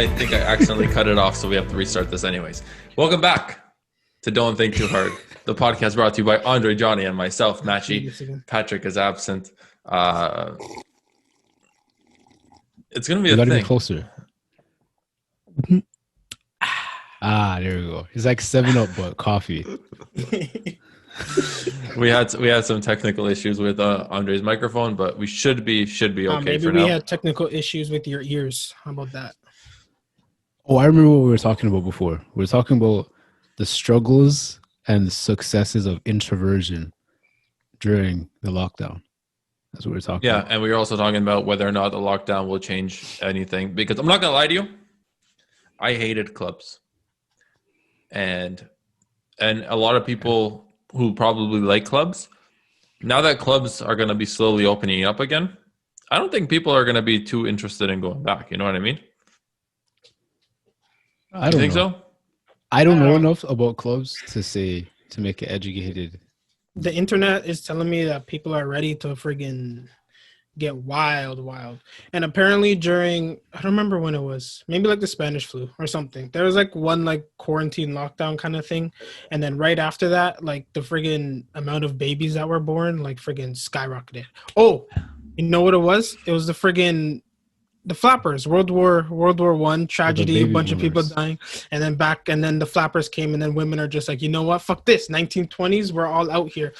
I think I accidentally cut it off, so we have to restart this anyways. Welcome back to Don't Think Too Hard, the podcast brought to you by Andre, Johnny, and myself, Matchy. Patrick is absent. It's going to be a thing. You got to be closer. There we go. It's like 7-Up, but coffee. We had some technical issues with Andre's microphone, but we should be okay maybe for now. Maybe we had technical issues with your ears. How about that? Oh, I remember what we were talking about before. We were talking about the struggles and the successes of introversion during the lockdown. That's what we were talking about. Yeah, and we were also talking about whether or not the lockdown will change anything. Because I'm not going to lie to you, I hated clubs. And a lot of people who probably like clubs, now that clubs are going to be slowly opening up again, I don't think people are going to be too interested in going back. You know what I mean? I don't think so. I don't know enough about clubs to make it educated. The internet is telling me that people are ready to friggin' get wild. And apparently during, I don't remember when it was, maybe like the Spanish flu or something. There was like one like quarantine lockdown kind of thing. And then right after that, like the friggin' amount of babies that were born, like friggin' skyrocketed. Oh, you know what it was? It was the flappers, World War I tragedy, a bunch of people dying, and then the flappers came, and then women are just like, you know what, fuck this, 1920s, we're all out here,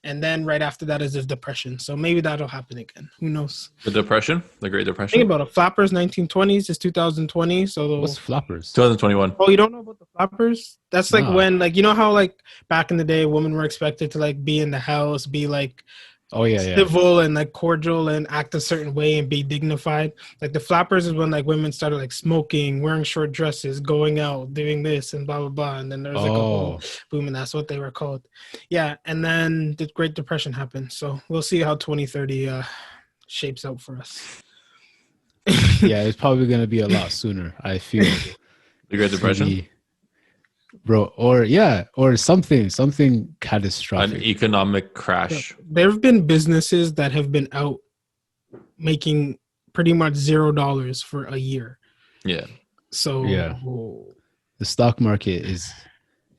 and then right after that is the depression. So maybe that'll happen again. Who knows? The depression, the Great Depression. Think about it. Flappers, 1920s is 2020. So what's flappers? 2021. Oh, you don't know about the flappers? That's like when, like, you know how like back in the day, women were expected to like be in the house, be like. Oh yeah, civil and like cordial and act a certain way and be dignified. Like the flappers is when like women started like smoking, wearing short dresses, going out, doing this and blah blah blah. And then there was like a whole boom, and that's what they were called. Yeah, and then the Great Depression happened. So we'll see how 2030 shapes out for us. Yeah, it's probably gonna be a lot sooner. I feel the Great Depression. Bro, or something catastrophic. An economic crash. There have been businesses that have been out making pretty much $0 for a year. Yeah. So yeah, the stock market is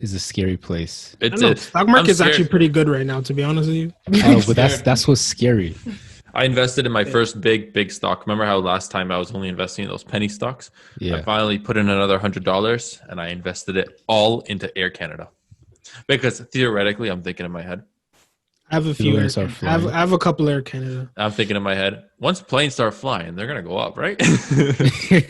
a scary place. The stock market is actually pretty good right now, to be honest with you. Oh, but that's what's scary. I invested in my first big stock. Remember how last time I was only investing in those penny stocks? Yeah. I finally put in another $100 and I invested it all into Air Canada. Because theoretically, I'm thinking in my head. I have a few. I have a couple Air Canada. I'm thinking in my head, once planes start flying, they're gonna go up, right? Hopefully.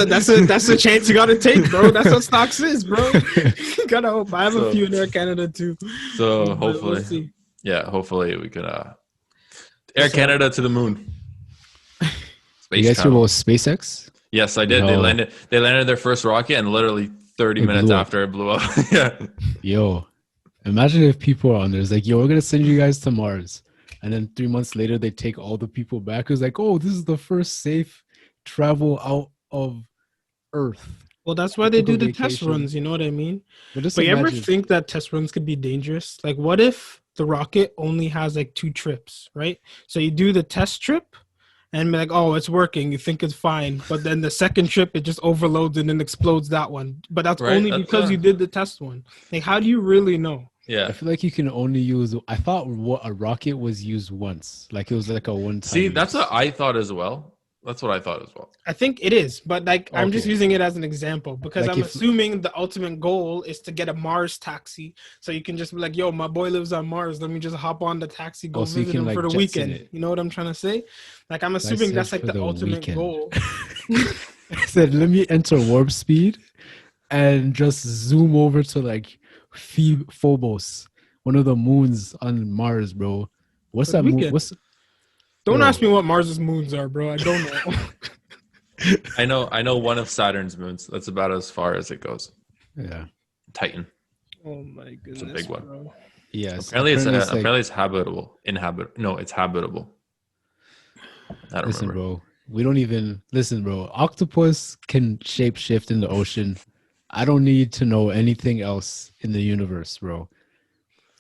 That's the chance you gotta take, bro. That's what stocks is, bro. You gotta hope. I have a few in Air Canada too. So hopefully, hopefully we can. Air Canada to the moon. You guys hear about SpaceX? Yes, I did. No. They landed their first rocket, and literally 30 minutes after it blew up. Yeah. Yo, imagine if people are on there. It's like, yo, we're gonna send you guys to Mars, and then 3 months later they take all the people back. It's like, oh, this is the first safe travel out of Earth. Well, that's why they do the test runs. You know what I mean? But you ever think that test runs could be dangerous? Like, what if the rocket only has like 2 trips, right? So you do the test trip and be like, oh, it's working. You think it's fine. But then the second trip, it just overloads and then explodes that one. But that's only because you did the test one. Like, how do you really know? Yeah. I feel like you can only use, I thought a rocket was used once. Like it was like a one-time. See, that's what I thought as well. That's what I thought as well. I think it is, but like I'm just using it as an example because like I'm assuming the ultimate goal is to get a Mars taxi, so you can just be like, "Yo, my boy lives on Mars. Let me just hop on the taxi, go visit him for the weekend." You know what I'm trying to say? Like I'm assuming that's like the ultimate goal. I said, "Let me enter warp speed and just zoom over to like Phobos, one of the moons on Mars, bro. What's that moon? Don't ask me what Mars's moons are, bro. I don't know. I know one of Saturn's moons. That's about as far as it goes. Yeah. Titan. Oh my goodness. It's a big one. Bro. Yes. Apparently it's habitable. No, it's habitable. I don't remember. Bro. We don't even listen, bro. Octopus can shape shift in the ocean. I don't need to know anything else in the universe, bro.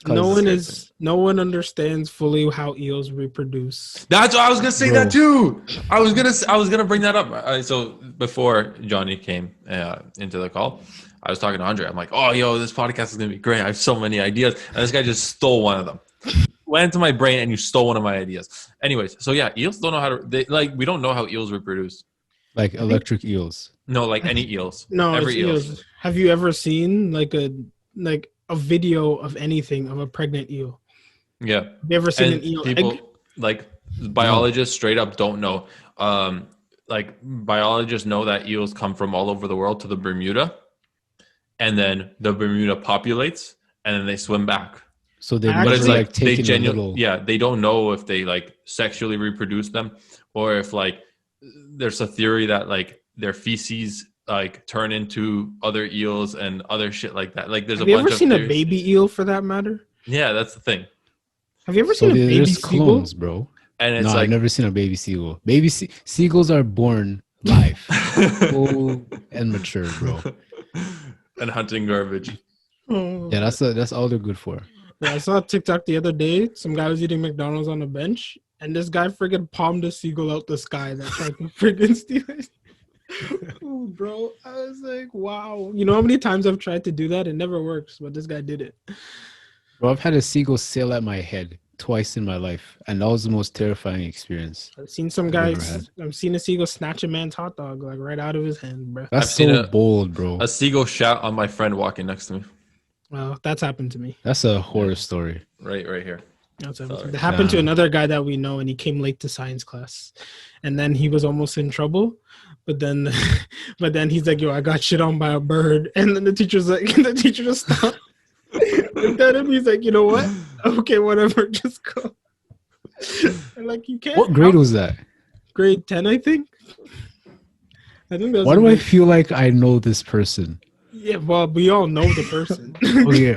No one understands fully how eels reproduce. That's what I was gonna say. Bro. That too. I was gonna bring that up. So before Johnny came into the call, I was talking to Andre. I'm like, oh, yo, this podcast is gonna be great. I have so many ideas, and this guy just stole one of them. Went into my brain, and you stole one of my ideas. Anyways, so yeah, eels don't know how to. We don't know how eels reproduce. Like electric eels. No, like any eels. No, every it's eels. Have you ever seen like a video of anything of a pregnant eel? Yeah. Have you ever seen And an eel people egg? like biologists straight up don't know. Like biologists know that eels come from all over the world to the Bermuda, and then the Bermuda populates, and then they swim back. So they But But it's Actually, like they taking a genuinely, little. yeah, they don't know if they like sexually reproduce them, or if like there's a theory that like their feces like turn into other eels and other shit like that. Like there's Have a you bunch ever of seen a theories. baby eel for that matter? Yeah, that's the thing. Have you ever So seen a baby there's seagull? clones, bro. And it's No, like I've never seen a baby seagull. Seagulls are born live, full and mature, bro. and hunting garbage. Oh. Yeah, that's all they're good for. Yeah, I saw a TikTok the other day. Some guy was eating McDonald's on a bench, and this guy friggin' palmed a seagull out the sky that tried to friggin' steal it. Ooh, bro, I was like, wow. You know how many times I've tried to do that? It never works, but this guy did it. Bro, I've had a seagull sail at my head twice in my life, and that was the most terrifying experience. I've seen some guys. I've seen a seagull snatch a man's hot dog like right out of his hand, bro. That's I've seen so bold, bro. A seagull shot on my friend walking next to me. Well, that's happened to me. That's a horror story. Right here. That's happened to Sorry. me. It happened to Damn. another guy that we know, and he came late to science class, and then he was almost in trouble. But then he's like, "Yo, I got shit on by a bird," and then the teacher's like, the teacher just stopped. Looked at him. He's like, "You know what? Okay, whatever. Just go." And like, you can't. What grade was that? Grade 10, I think. I think that was. Why do I feel like I know this person? Yeah, well, we all know the person.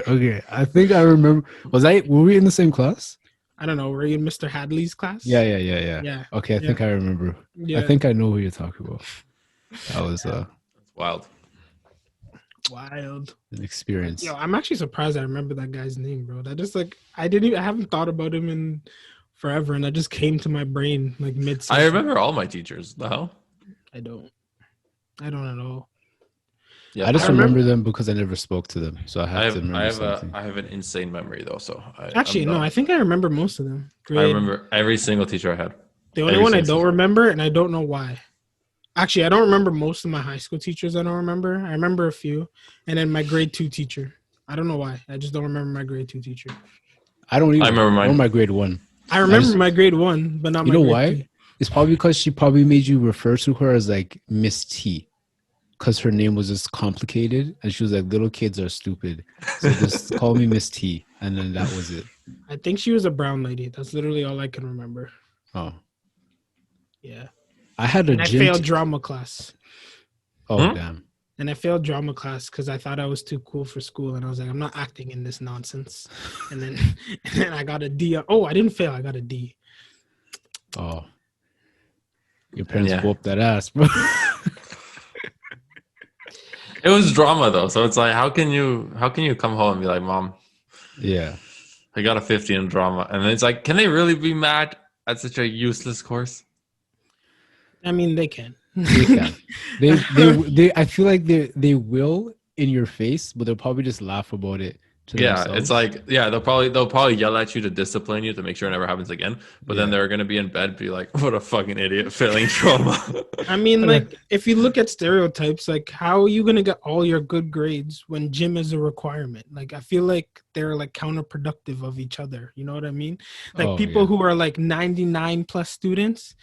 Okay. I think I remember. Were we in the same class? I don't know. Were you in Mr. Hadley's class? Yeah. Yeah. Okay, I think I remember. Yeah. I think I know who you're talking about. That was It's wild. Wild. an experience. Yo, I'm actually surprised I remember that guy's name, bro. That just like I haven't thought about him in forever, and that just came to my brain like mid. I remember all my teachers. The hell? I don't at all. Yeah, I just I remember- remember them because I never spoke to them, so I have to remember something. I have an insane memory though. So Actually, no, I think I remember most of them. I remember every single teacher I had. The only every one I single don't teacher. remember, and I don't know why. Actually, I don't remember most of my high school teachers. I don't remember. I remember a few, and then my grade 2 teacher. I don't know why. I just don't remember my grade 2 teacher. I don't even. I remember mine. Or my grade 1. I remember my grade 1, but not You my know grade why? 2. It's probably because she probably made you refer to her as like Miss T, because her name was just complicated, and she was like, "Little kids are stupid, so just call me Miss T," and then that was it. I think she was a brown lady. That's literally all I can remember. Oh, Yeah. I had a And I gym. failed drama class. Oh damn! And I failed drama class because I thought I was too cool for school. And I was like, I'm not acting in this nonsense. And then I got a D. Oh, I didn't fail. I got a D. Oh, your parents Yeah. whooped that ass, bro. It was drama though, so it's like, how can you come home and be like, Mom, Yeah, I got a 50 in drama, and then it's like, can they really be mad at such a useless course? I mean, they can. they can. They. I feel like they will in your face, but they'll probably just laugh about it. To Yeah, themselves. it's like, yeah, they'll probably yell at you to discipline you to make sure it never happens again. But then Yeah. they're gonna be in bed, be like, what a fucking idiot, failing drama. I mean, like, if you look at stereotypes, like, how are you going to get all your good grades when gym is a requirement? Like, I feel like they're, like, counterproductive of each other. You know what I mean? Like, Oh, people yeah. who are, like, 99 plus students,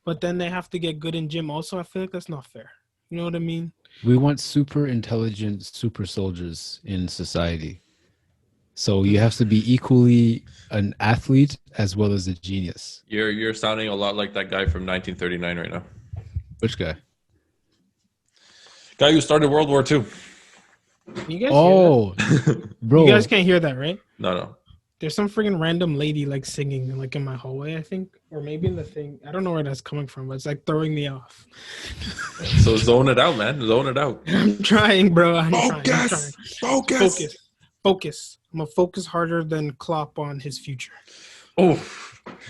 but then they have to get good in gym also. I feel like that's not fair. You know what I mean? We want super intelligent super soldiers in society. So you have to be equally an athlete as well as a genius. You're sounding a lot like that guy from 1939 right now. Which guy? Guy who started World War II. You guys Oh, hear bro. that? You guys can't hear that, right? No. There's some freaking random lady, like, singing, like, in my hallway, I think. Or maybe in the thing. I don't know where that's coming from, but it's, like, throwing me off. So zone it out, man. Zone it out. I'm trying, bro. I'm trying. Focus. Focus. focus. I'm gonna focus harder than Klopp on his future. Oh,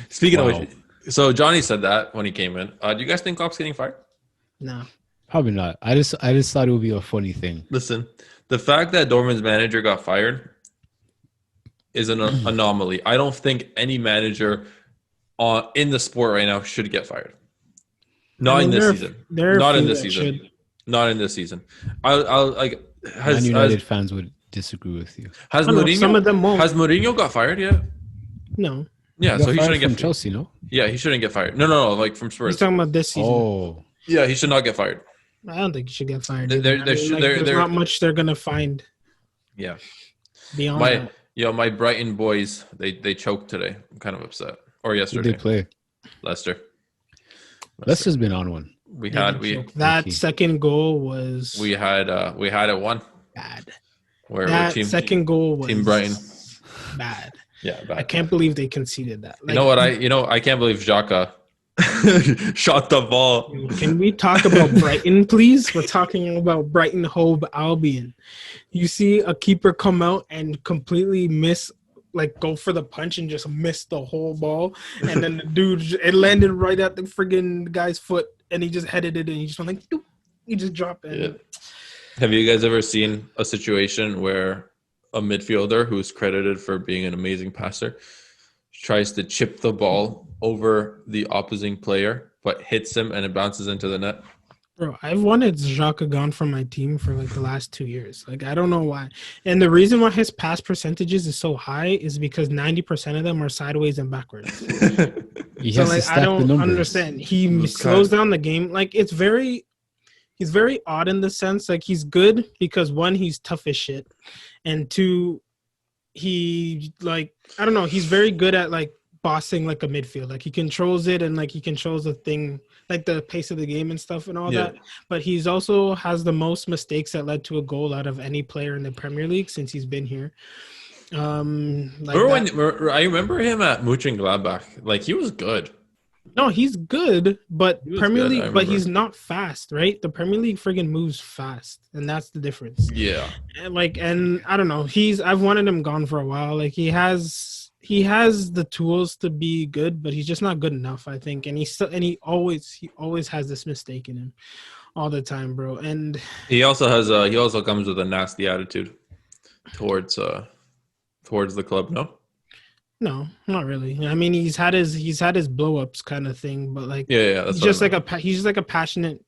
speaking Wow. of which, so Johnny said that when he came in. Do you guys think Klopp's getting fired? No. Probably not. I just thought it would be a funny thing. Listen, the fact that Dortmund's manager got fired is an anomaly. I don't think any manager in the sport right now should get fired. Not in this season. Not in this season. Not in this season. I'll like. Man United fans would disagree with you. Has I know, Mourinho? some of them won't. Has Mourinho got fired yet? No. Yeah, He so he got fired shouldn't get from Chelsea, no? Yeah, he shouldn't get fired. No, like from Spurs. He's talking about this season. Oh, Yeah, he should not get fired. I don't think he should get fired. There's not much they're gonna find. Yeah. Beyond that. My Brighton boys, they choked today. I'm kind of upset. Or who yesterday. they play? Leicester. Leicester's been on one. That second goal was we had it won. bad. Where That second goal was Team Brighton. bad. Yeah, bad. I can't believe they conceded that. You know what? I can't believe Xhaka shot the ball. Can we talk about Brighton, please? We're talking about Brighton Hove Albion. You see a keeper come out and completely miss, like go for the punch and just miss the whole ball, and then the dude, it landed right at the friggin' guy's foot, and he just headed it, and he just went like, doop, he just dropped it. Yeah. Have you guys ever seen a situation where a midfielder who's credited for being an amazing passer tries to chip the ball over the opposing player, but hits him and it bounces into the net? Bro, I've wanted Xhaka gone from my team for like the last 2 years. Like, I don't know why. And the reason why his pass percentages is so high is because 90% of them are sideways and backwards. He So has to like, stack I the don't numbers. understand. He slows down the game. Like, he's very odd in the sense, like, he's good because one, he's tough as shit, and two, he, like, I don't know, he's very good at like bossing like a midfield. Like, he controls it, and like he controls the thing, like the pace of the game and stuff and all that. But he's also has the most mistakes that led to a goal out of any player in the Premier League since he's been here. I remember him at Mönchengladbach. Like, he was good. No, he's good, but He was Premier good, I League, but remember. he's not fast, right? The Premier League friggin' moves fast, and that's the difference. Yeah. And I don't know. I've wanted him gone for a while. Like, he has the tools to be good, but he's just not good enough, I think. And he always has this mistake in him all the time, bro. And He also comes with a nasty attitude towards the club, no? no, not really. I mean, he's had his blow ups kind of thing, but like, Yeah, that's he's just like a passionate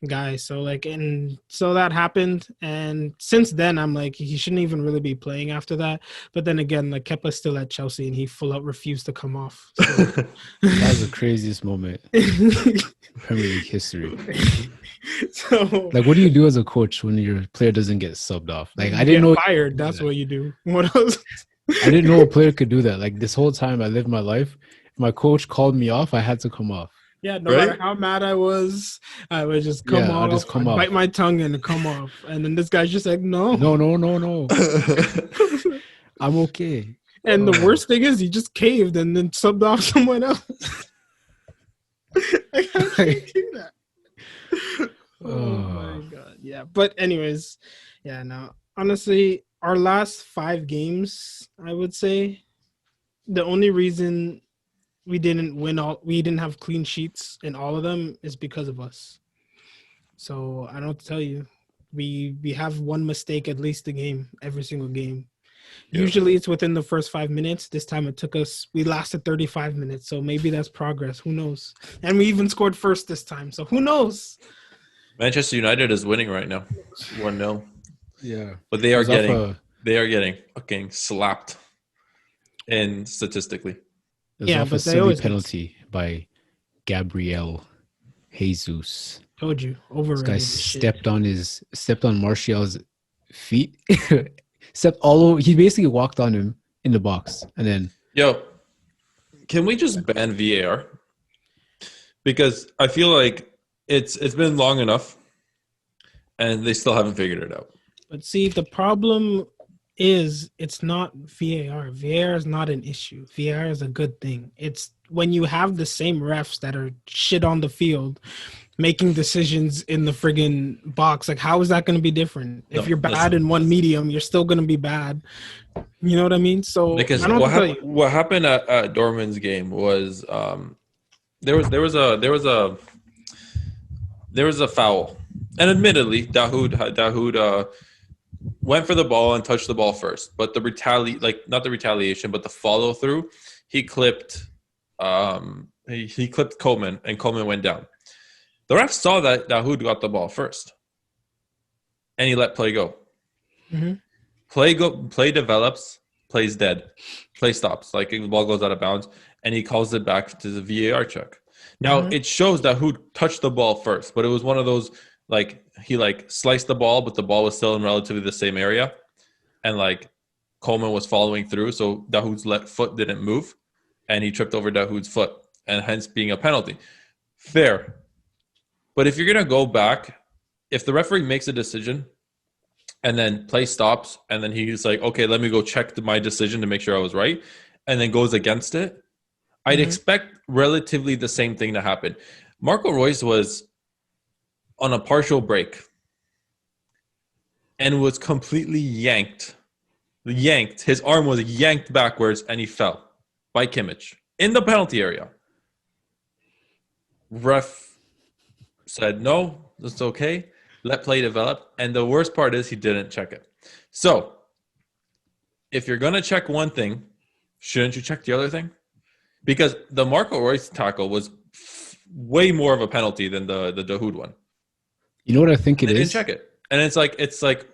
guy. So like, and so that happened, and since then I'm like, he shouldn't even really be playing after that. But then again, like, Kepa's still at Chelsea, and he full out refused to come off. So. That was the craziest moment in Premier League history. So Like, what do you do as a coach when your player doesn't get subbed off? Like, I get didn't know fired. That's what you do. What else? I didn't know a player could do that. Like, this whole time I lived my life, if my coach called me off, I had to come off. Yeah, no Right? matter how mad I was, I would just come off. I'll just come I'd off. bite my tongue and come off. And then this guy's just like, no. No. I'm okay. And the worst thing is, he just caved and then subbed off someone else. I can't do that. Oh my god. Yeah. But anyways, yeah, no. Honestly, our last 5 games, I would say, the only reason we didn't have clean sheets in all of them is because of us. So I don't know what to tell you. We have one mistake at least a game, every single game. Yeah. Usually it's within the first 5 minutes. This time we lasted 35 minutes. So maybe that's progress. Who knows? And we even scored first this time. So who knows? Manchester United is winning right now, 1-0. Yeah. But they are It was off getting fucking slapped. And statistically, It was Yeah, off a but they silly always penalty by Gabriel Jesus. Told you. This Overrated. guy as shit. stepped on Martial's feet. Stepped all over. He basically walked on him in the box, and then can we just ban VAR? Because I feel like it's been long enough, and they still haven't figured it out. But see, the problem it's not VAR. VAR is not an issue. VAR is a good thing. It's when you have the same refs that are shit on the field making decisions in the friggin' box. Like, how is that going to be different? If you're bad in one medium, you're still going to be bad. You know what I mean? So Because I don't have to tell you. what happened at Dortmund's game was there was a foul, and admittedly, Dahoud went for the ball and touched the ball first, but not the retaliation, but the follow through, he clipped he clipped Coleman, and Coleman went down. The ref saw that Dahoud got the ball first, and he let play go. Mm-hmm. Play develops, plays dead, play stops. Like the ball goes out of bounds, and he calls it back to the VAR check. Now it shows Dahoud touched the ball first, but it was one of those like he like sliced the ball, but the ball was still in relatively the same area, and like Coleman was following through, so Dahoud's foot didn't move, and he tripped over Dahoud's foot, and hence being a penalty. Fair. But if you're going to go back, if the referee makes a decision and then play stops and then he's like, okay, let me go check my decision to make sure I was right, and then goes against it, I'd expect relatively the same thing to happen. Marco Reus was on a partial break and was completely yanked. His arm was yanked backwards and he fell by Kimmich in the penalty area. Ref said, no, that's okay. Let play develop. And the worst part is he didn't check it. So if you're going to check one thing, shouldn't you check the other thing? Because the Marco Reus tackle was way more of a penalty than the Dahoud one. You know what I think it is? They didn't check it. And it's like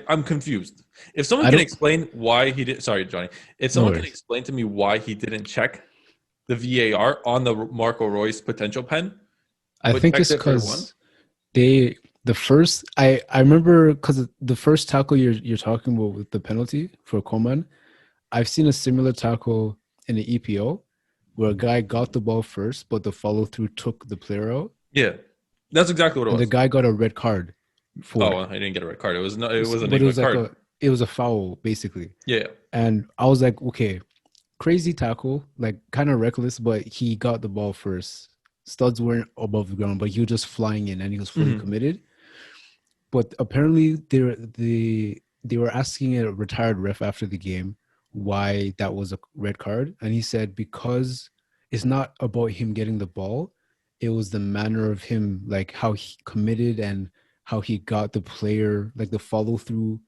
I'm confused. If someone can explain why he did, sorry, Johnny. If someone can explain to me why he didn't check the VAR on the Marco Reus potential pen, I think it's because I remember because the first tackle you're talking about with the penalty for Coman, I've seen a similar tackle in the EPO where a guy got the ball first, but the follow through took the player out. Yeah, that's exactly what it was. The guy got a red card. I didn't get a red card. It wasn't a red card. It was a foul basically. Yeah, and I was like, okay, crazy tackle, like kind of reckless, but he got the ball first. Studs weren't above the ground, but he was just flying in and he was fully committed. But apparently they were asking a retired ref after the game why that was a red card. And he said, because it's not about him getting the ball. It was the manner of him, like how he committed and how he got the player, like the follow through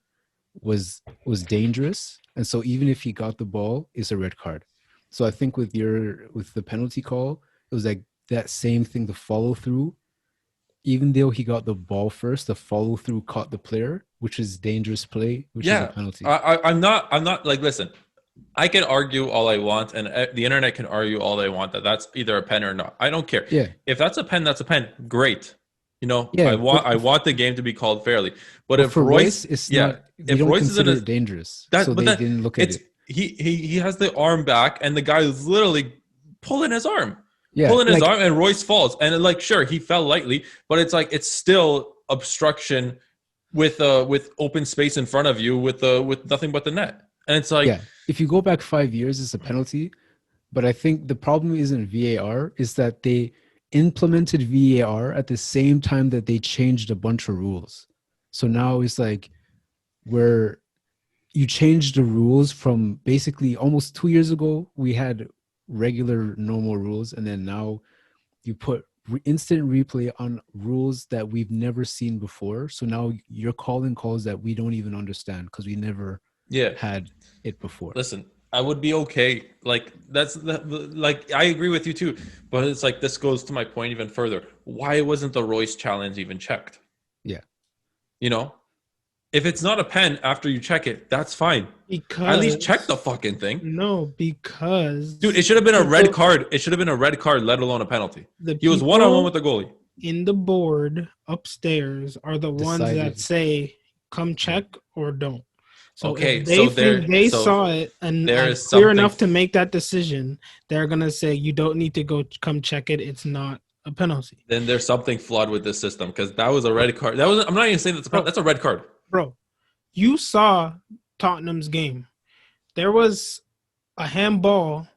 was dangerous. And so even if he got the ball, it's a red card. So I think with the penalty call, it was like that same thing, the follow through, even though he got the ball first, the follow through caught the player, which is dangerous play, which is a penalty. I'm not like, listen, I can argue all I want, and the internet can argue all they want that that's either a pen or not. I don't care. Yeah. If that's a pen, that's a pen. Great. You know, I want the game to be called fairly. But if Reus, it's not. If Reus isn't dangerous, so they didn't look at it. He has the arm back, and the guy is literally pulling his arm. Yeah, pulling his arm, and Reus falls. And like, sure, he fell lightly, but it's like it's still obstruction with open space in front of you with nothing but the net. And it's like, if you go back 5 years, it's a penalty. But I think the problem isn't VAR; is that they implemented VAR at the same time that they changed a bunch of rules. So now it's like where you changed the rules from basically almost 2 years ago we had regular normal rules, and then now you put instant replay on rules that we've never seen before. So now you're calling calls that we don't even understand because we never had it before. Listen, I would be okay. Like that's like I agree with you too, but it's like this goes to my point even further. Why wasn't the Reus challenge even checked? Yeah, you know, if it's not a pen after you check it, that's fine. Because at least check the fucking thing. No, because dude, it should have been a red card. It should have been a red card, let alone a penalty. He was 1-on-1 with the goalie. In the board upstairs are the ones that say come check or don't. So if they saw it and clear enough to make that decision, they're gonna say you don't need to go come check it. It's not a penalty. Then there's something flawed with this system because that was a red card. I'm not even saying that's a red card, bro. You saw Tottenham's game. There was a handball.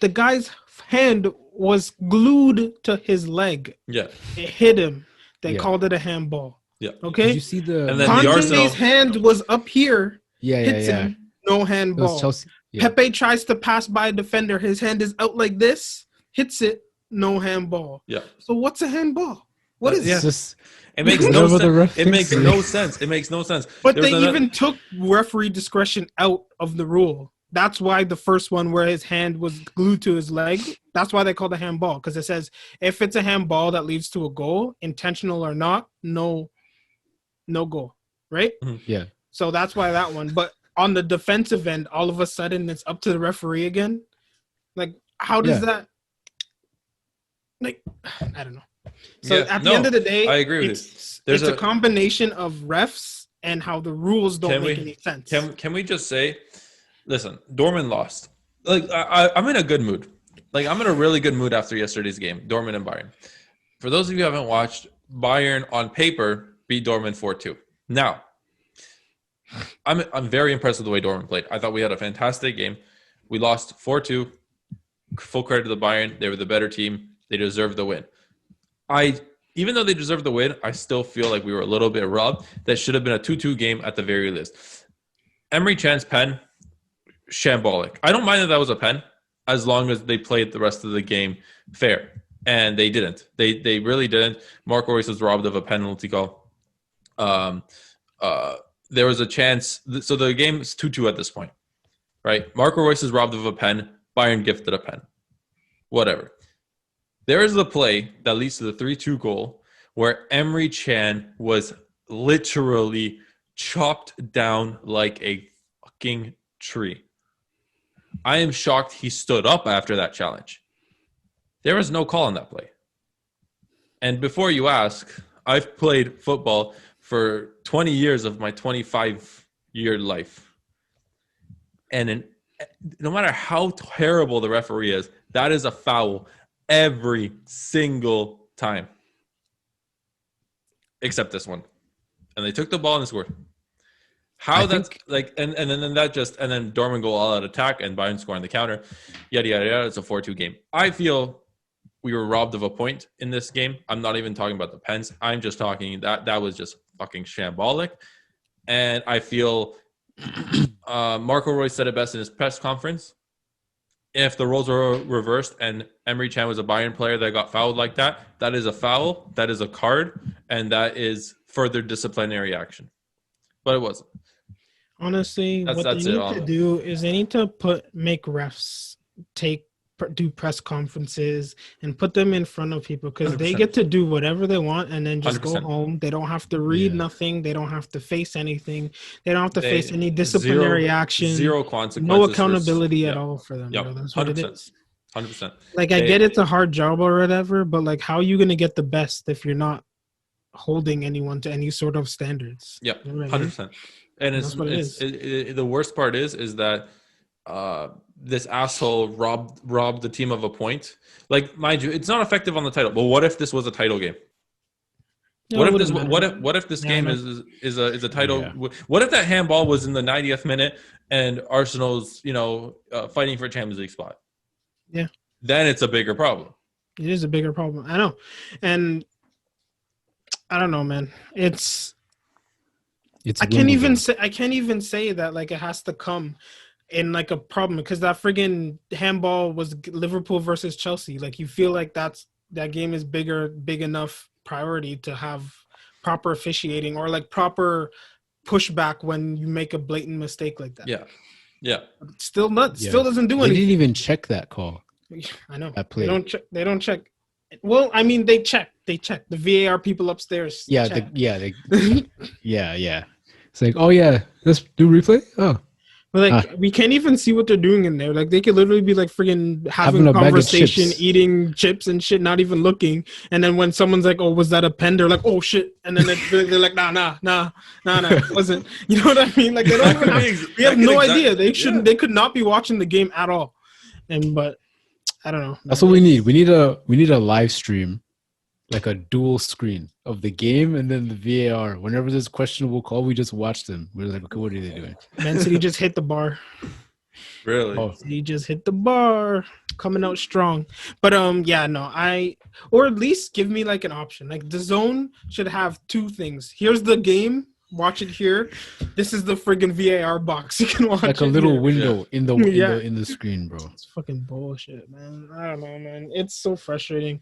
The guy's hand was glued to his leg. Yeah. It hit him. They Yeah. called it a handball. Yeah. Okay. Did you see the? And then the Arsenal- Conte's hand was up here. Hits yeah. him. No It was handball. Chelsea. Yeah. Pepe tries to pass by a defender. His hand is out like this. Hits it. No handball. Yeah. So what's a handball? What is yeah. It's just It makes no Whatever the ref sense. It makes thinks. no sense. It makes no sense. But There they was another- even took referee discretion out of the rule. That's why the first one where his hand was glued to his leg, that's why they call it a handball. Because it says if it's a handball that leads to a goal, intentional or not, no goal. Right? yeah. So that's why that one. But on the defensive end, all of a sudden it's up to the referee again. Like, how does that? Like, I don't know. So Yeah, at the end of the day, I agree with it's, There's it's a a- combination of refs and how the rules don't make any sense. Can we just say, listen, Dortmund lost. Like I'm in a good mood. Like I'm in a really good mood after yesterday's game, Dortmund and Bayern. For those of you who haven't watched, Bayern on paper beat Dortmund 4-2. Now, I'm very impressed with the way Dortmund played. I thought we had a fantastic game. We lost 4-2. Full credit to the Bayern. They were the better team. They deserved the win. Even though they deserved the win, I still feel like we were a little bit robbed. That should have been a 2-2 game at the very least. Emery Chan's pen, shambolic. I don't mind that was a pen as long as they played the rest of the game fair. And they didn't. They really didn't. Marco Reus was robbed of a penalty call. There was a chance. So the game is 2-2 at this point, right? Marco Reus is robbed of a pen. Bayern gifted a pen. Whatever. There is the play that leads to the 3-2 goal where Emery Chan was literally chopped down like a fucking tree. I am shocked he stood up after that challenge. There was no call on that play. And before you ask, I've played football for 20 years of my 25-year life. And no matter how terrible the referee is, that is a foul every single time. Except this one. And they took the ball and scored. And then Dortmund go all out attack and Bayern score on the counter. Yada, yada, yada. It's a 4-2 game. I feel we were robbed of a point in this game. I'm not even talking about the pens. I'm just talking that was just fucking shambolic. And I feel Marco Reus said it best in his press conference. If the roles were reversed and Emery Chan was a Bayern player that got fouled like that, that is a foul, that is a card, and that is further disciplinary action. But it wasn't. Honestly, what they need to do is they need to make refs do press conferences and put them in front of people because they get to do whatever they want and then just 100%. Go home. They don't have to read nothing. They don't have to face anything. They don't have to face any disciplinary action. Zero consequences. No accountability at all for them. Yep. Bro. That's what 100%. it is. 100%. Like I get it's a hard job or whatever, but like how are you going to get the best if you're not holding anyone to any sort of standards? Yeah, you know 100%. And the worst part is that this asshole robbed the team of a point. Like, mind you, it's not effective on the title. But what if this was a title game? No, what if this game is a title? Yeah. What if that handball was in the 90th minute and Arsenal's fighting for a Champions League spot? Yeah, then it's a bigger problem. It is a bigger problem. I know, and I don't know, man. I can't even say that like it has to come in like a problem because that friggin' handball was Liverpool versus Chelsea. Like you feel like that game is big enough priority to have proper officiating or like proper pushback when you make a blatant mistake like that. Yeah. Still doesn't do anything. They didn't even check that call. I know. That play. They don't check. Well, I mean, they check. The VAR people upstairs. Yeah, yeah. It's like, oh yeah, let's do replay. Oh, but like we can't even see what they're doing in there. Like they could literally be like friggin' having a conversation, eating chips and shit, not even looking. And then when someone's like, "Oh, was that a pen?" They're like, "Oh shit!" And then they're like, "Nah, it wasn't." You know what I mean? Like they don't even we have no idea. They shouldn't. They could not be watching the game at all. But I don't know. That's what we need. We need a live stream like a dual screen of the game and then the VAR. Whenever there's a questionable call, we just watch them. We're like, okay, what are they doing? Man City just hit the bar. Really? Oh, He just hit the bar, coming out strong. But yeah, no, or at least give me like an option. Like the zone should have two things. Here's the game. Watch it here. This is the friggin' VAR box. You can watch like a it little here. window in the Yeah. in the screen, bro. It's fucking bullshit, man. I don't know, man. It's so frustrating.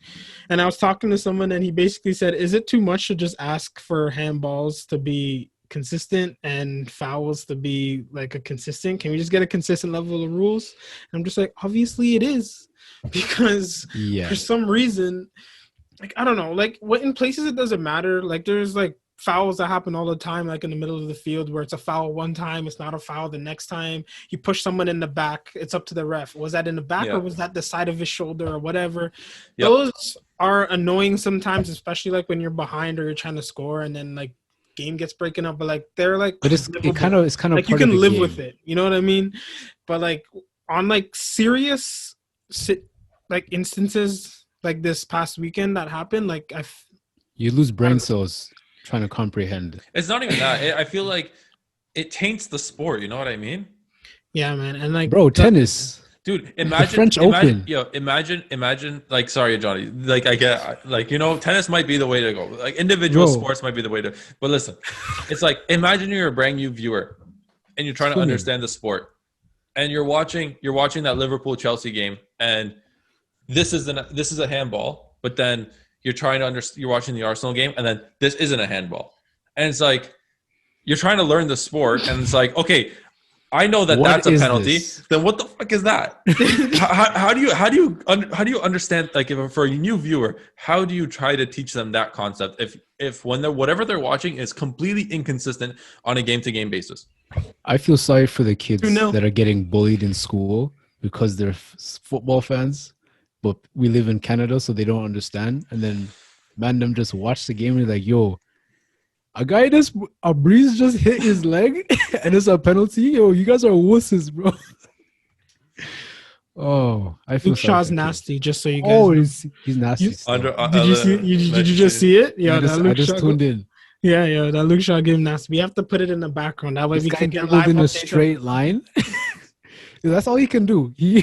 And I was talking to someone, and he basically said, "Is it too much to just ask for handballs to be consistent and fouls to be like a consistent? Can we just get a consistent level of rules?" And I'm just like, obviously it is, because Yeah. for some reason, like I don't know, like what in places it doesn't matter. Like there's like fouls that happen all the time, like in the middle of the field, where it's a foul one time, it's not a foul the next time. You push someone in the back, it's up to the ref. Was that in the back or was that the side of his shoulder or whatever? Yep. Those are annoying sometimes, especially like when you're behind or you're trying to score and then like game gets breaking up. But like they're like, but it's kind of like you can live with it. You know what I mean? But like on like serious like instances like this past weekend that happened, like you lose brain cells trying to comprehend. It's not even that. I feel like it taints the sport. You know what I mean? Yeah, man. And like, bro, tennis, dude. Imagine the French Open. Imagine. Like, sorry, Johnny. Like, I get. Like, you know, tennis might be the way to go. Like, individual sports might be the way to. But listen, it's like imagine you're a brand new viewer, and you're trying to understand the sport, and you're watching that Liverpool Chelsea game, and this is a handball, but then you're trying to understand. You're watching the Arsenal game, and then this isn't a handball, and it's like you're trying to learn the sport, and it's like, okay, I know that's a penalty. Then what the fuck is that? how do you understand? Like, if for a new viewer, how do you try to teach them that concept? If when whatever they're watching is completely inconsistent on a game to game basis. I feel sorry for the kids that are getting bullied in school because they're football fans. But we live in Canada, so they don't understand. And then, them just watch the game and they're like, yo, a breeze just hit his leg and it's a penalty. Yo, you guys are wusses, bro. Oh, I feel Luke Shaw's nasty, just so you guys know. He's nasty. Did you see? Did you just see it? Yeah, I just tuned in. Yeah, that Luke Shaw game nasty. We have to put it in the background. That way we can get live in a straight line. That's all he can do. He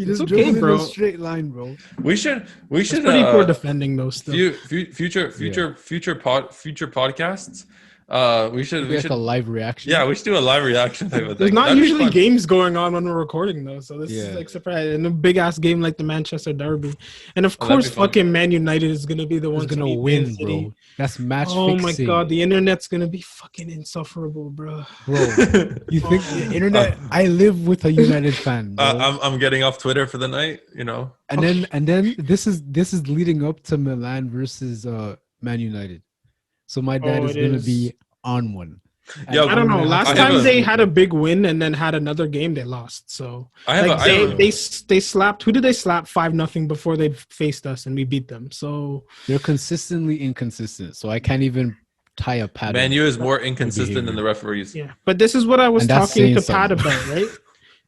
just dribbled in a straight line, bro. We should. It's pretty poor defending those stuff. Future podcasts. We should a live reaction. Yeah, we should do a live reaction type of thing. There's not usually games going on when we're recording though, so this is like surprising. And a big ass game like the Manchester Derby, and of course, fucking Man United is gonna be the one gonna win, bro. That's match fixing. Oh my god, the internet's gonna be fucking insufferable, bro. You think the internet? I live with a United fan. Bro. I'm getting off Twitter for the night, you know. And then this is leading up to Milan versus Man United. So my dad is going to be on one. Yeah, I don't know. Last time they had a big win and then had another game they lost. So they slapped. Who did they slap 5-0 before they faced us and we beat them? So they're consistently inconsistent. So I can't even tie a pattern. Man U is more inconsistent than the referees. Yeah, but this is what I was talking to Pat about, right?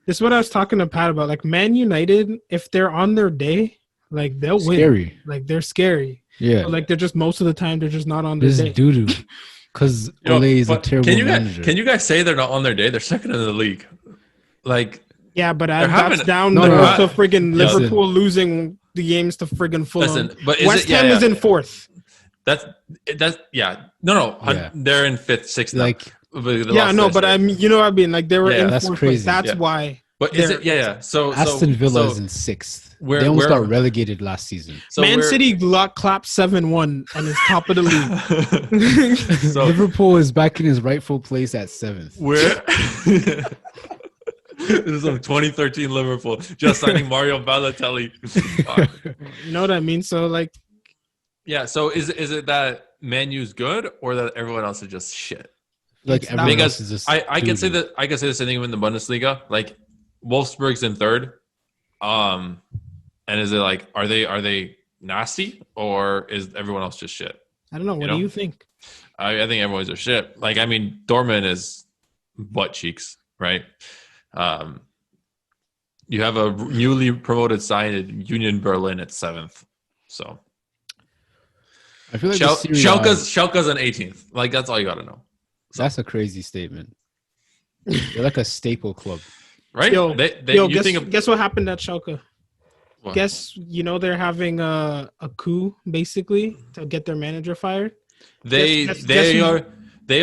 This is what I was talking to Pat about. Like Man United, if they're on their day, like they'll win. Like they're scary. Yeah, but like they're just most of the time they're just not on their day. Doo doo, because Ole is a terrible manager. Can you guys say they're not on their day? They're second in the league. Like yeah, but that's down to friggin' Liverpool losing the games to friggin' Fulham. But West Ham is in fourth. That's yeah. No, they're in fifth, sixth. Like but I mean, you know what I mean? Like they were in fourth. Crazy. That's why. But is it? Yeah. So Aston Villa is in sixth. They almost got relegated last season. So Man City clapped 7-1 and is top of the league. So Liverpool is back in his rightful place at 7th. This is from 2013 Liverpool just signing Mario Balotelli. You know what I mean? So like, yeah. So is it that Man U's good or that everyone else is just shit? Like everyone else is just I can say that the same thing in the Bundesliga. Like Wolfsburg's in third. And is it like are they nasty or is everyone else just shit? I don't know. What do you think? I think everyone's just shit. Like I mean, Dortmund is butt cheeks, right? You have a newly promoted side at Union Berlin at 7th. So I feel like the Serie A, Schalke's an 18th. Like that's all you got to know. that's a crazy statement. They're like a staple club. Right? Yo, You think of, guess what happened at Schalke? what? Guess they're having a coup basically to get their manager fired. They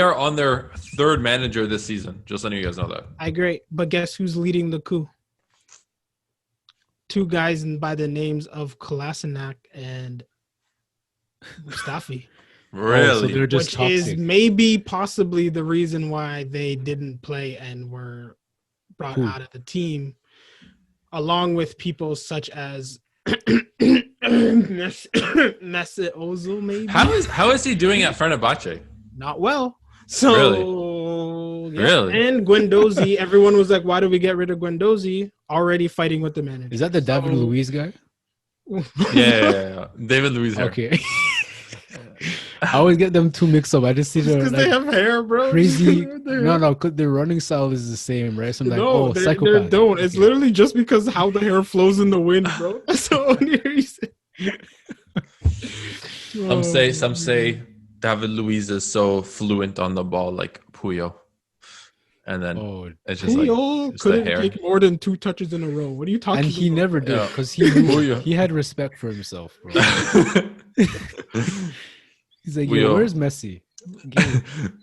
are on their third manager this season. Just letting you guys know that. I agree, but guess who's leading the coup? Two guys by the names of Kolasinac and Mustafi. Really? Oh, so they're just Which toxic. is possibly the reason why they didn't play and were brought out of the team, along with people such as Mesut Ozil, maybe. How is he doing at Fenerbahce? Not well. So Really? And Guendouzi, everyone was like, why do we get rid of Guendouzi? Already fighting with the manager. Is that the David Luiz guy? Yeah. David Luiz. Okay. I always get them two mixed up. I just see because they have hair, bro. crazy. No, because their running style is the same, right? So I'm like, they psychopath. don't. It's literally just because how the hair flows in the wind, bro. That's the only reason. Some say David Luiz is so fluent on the ball like Puyo. And then it's just Puyo just couldn't the hair. take more than 2 touches in a row. What are you talking And about? he never did Yeah. because he had respect for himself, bro. He's like, yo, where's Messi?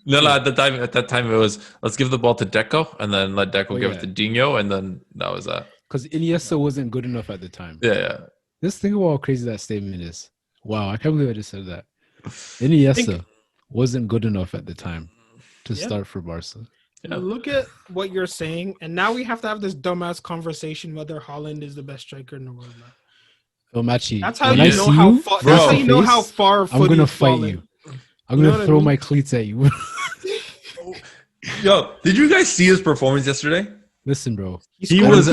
No, at that time it was let's give the ball to Deco and then let Deco give it to Dino and then that was that. Because Iniesta wasn't good enough at the time. Yeah. Just think about how crazy that statement is. Wow, I can't believe I just said that. Iniesta wasn't good enough at the time to start for Barca. Yeah. Look at what you're saying, and now we have to have this dumbass conversation whether Haaland is the best striker in the world now. Machi, that's how you know how far. That's how you know how far. I'm gonna fight you. I'm gonna throw my cleats at you. Yo, did you guys see his performance yesterday? Listen, bro. He was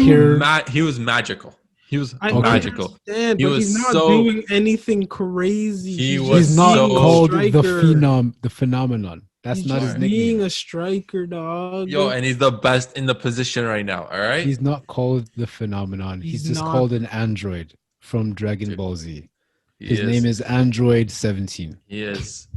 magical. He was magical. He's not doing anything crazy. He's not called the phenomenon. That's not his nickname. Being a striker, dog. Yo, and he's the best in the position right now. All right. He's not called the phenomenon. He's just called an android from Dragon Ball Z. His name is Android 17. He is.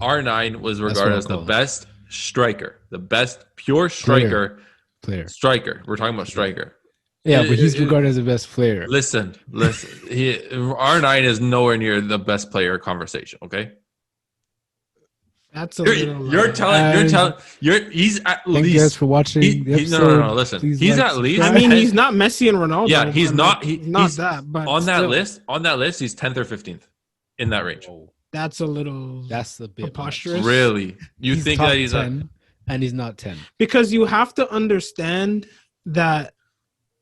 R9 was regarded as the best striker, the best pure striker. Player. Striker. We're talking about striker. Yeah, but he's regarded as the best player. Listen. R9 is nowhere near the best player conversation. Okay. That's a little. He's at least. Thank you guys for watching. No. Listen, he's at least. I mean, he's not Messi and Ronaldo. Yeah, he's not. He's not that. But on that list, he's 10th or 15th in that range. That's a little. That's a bit preposterous. Really, you think that he's 10, and he's not 10? Because you have to understand that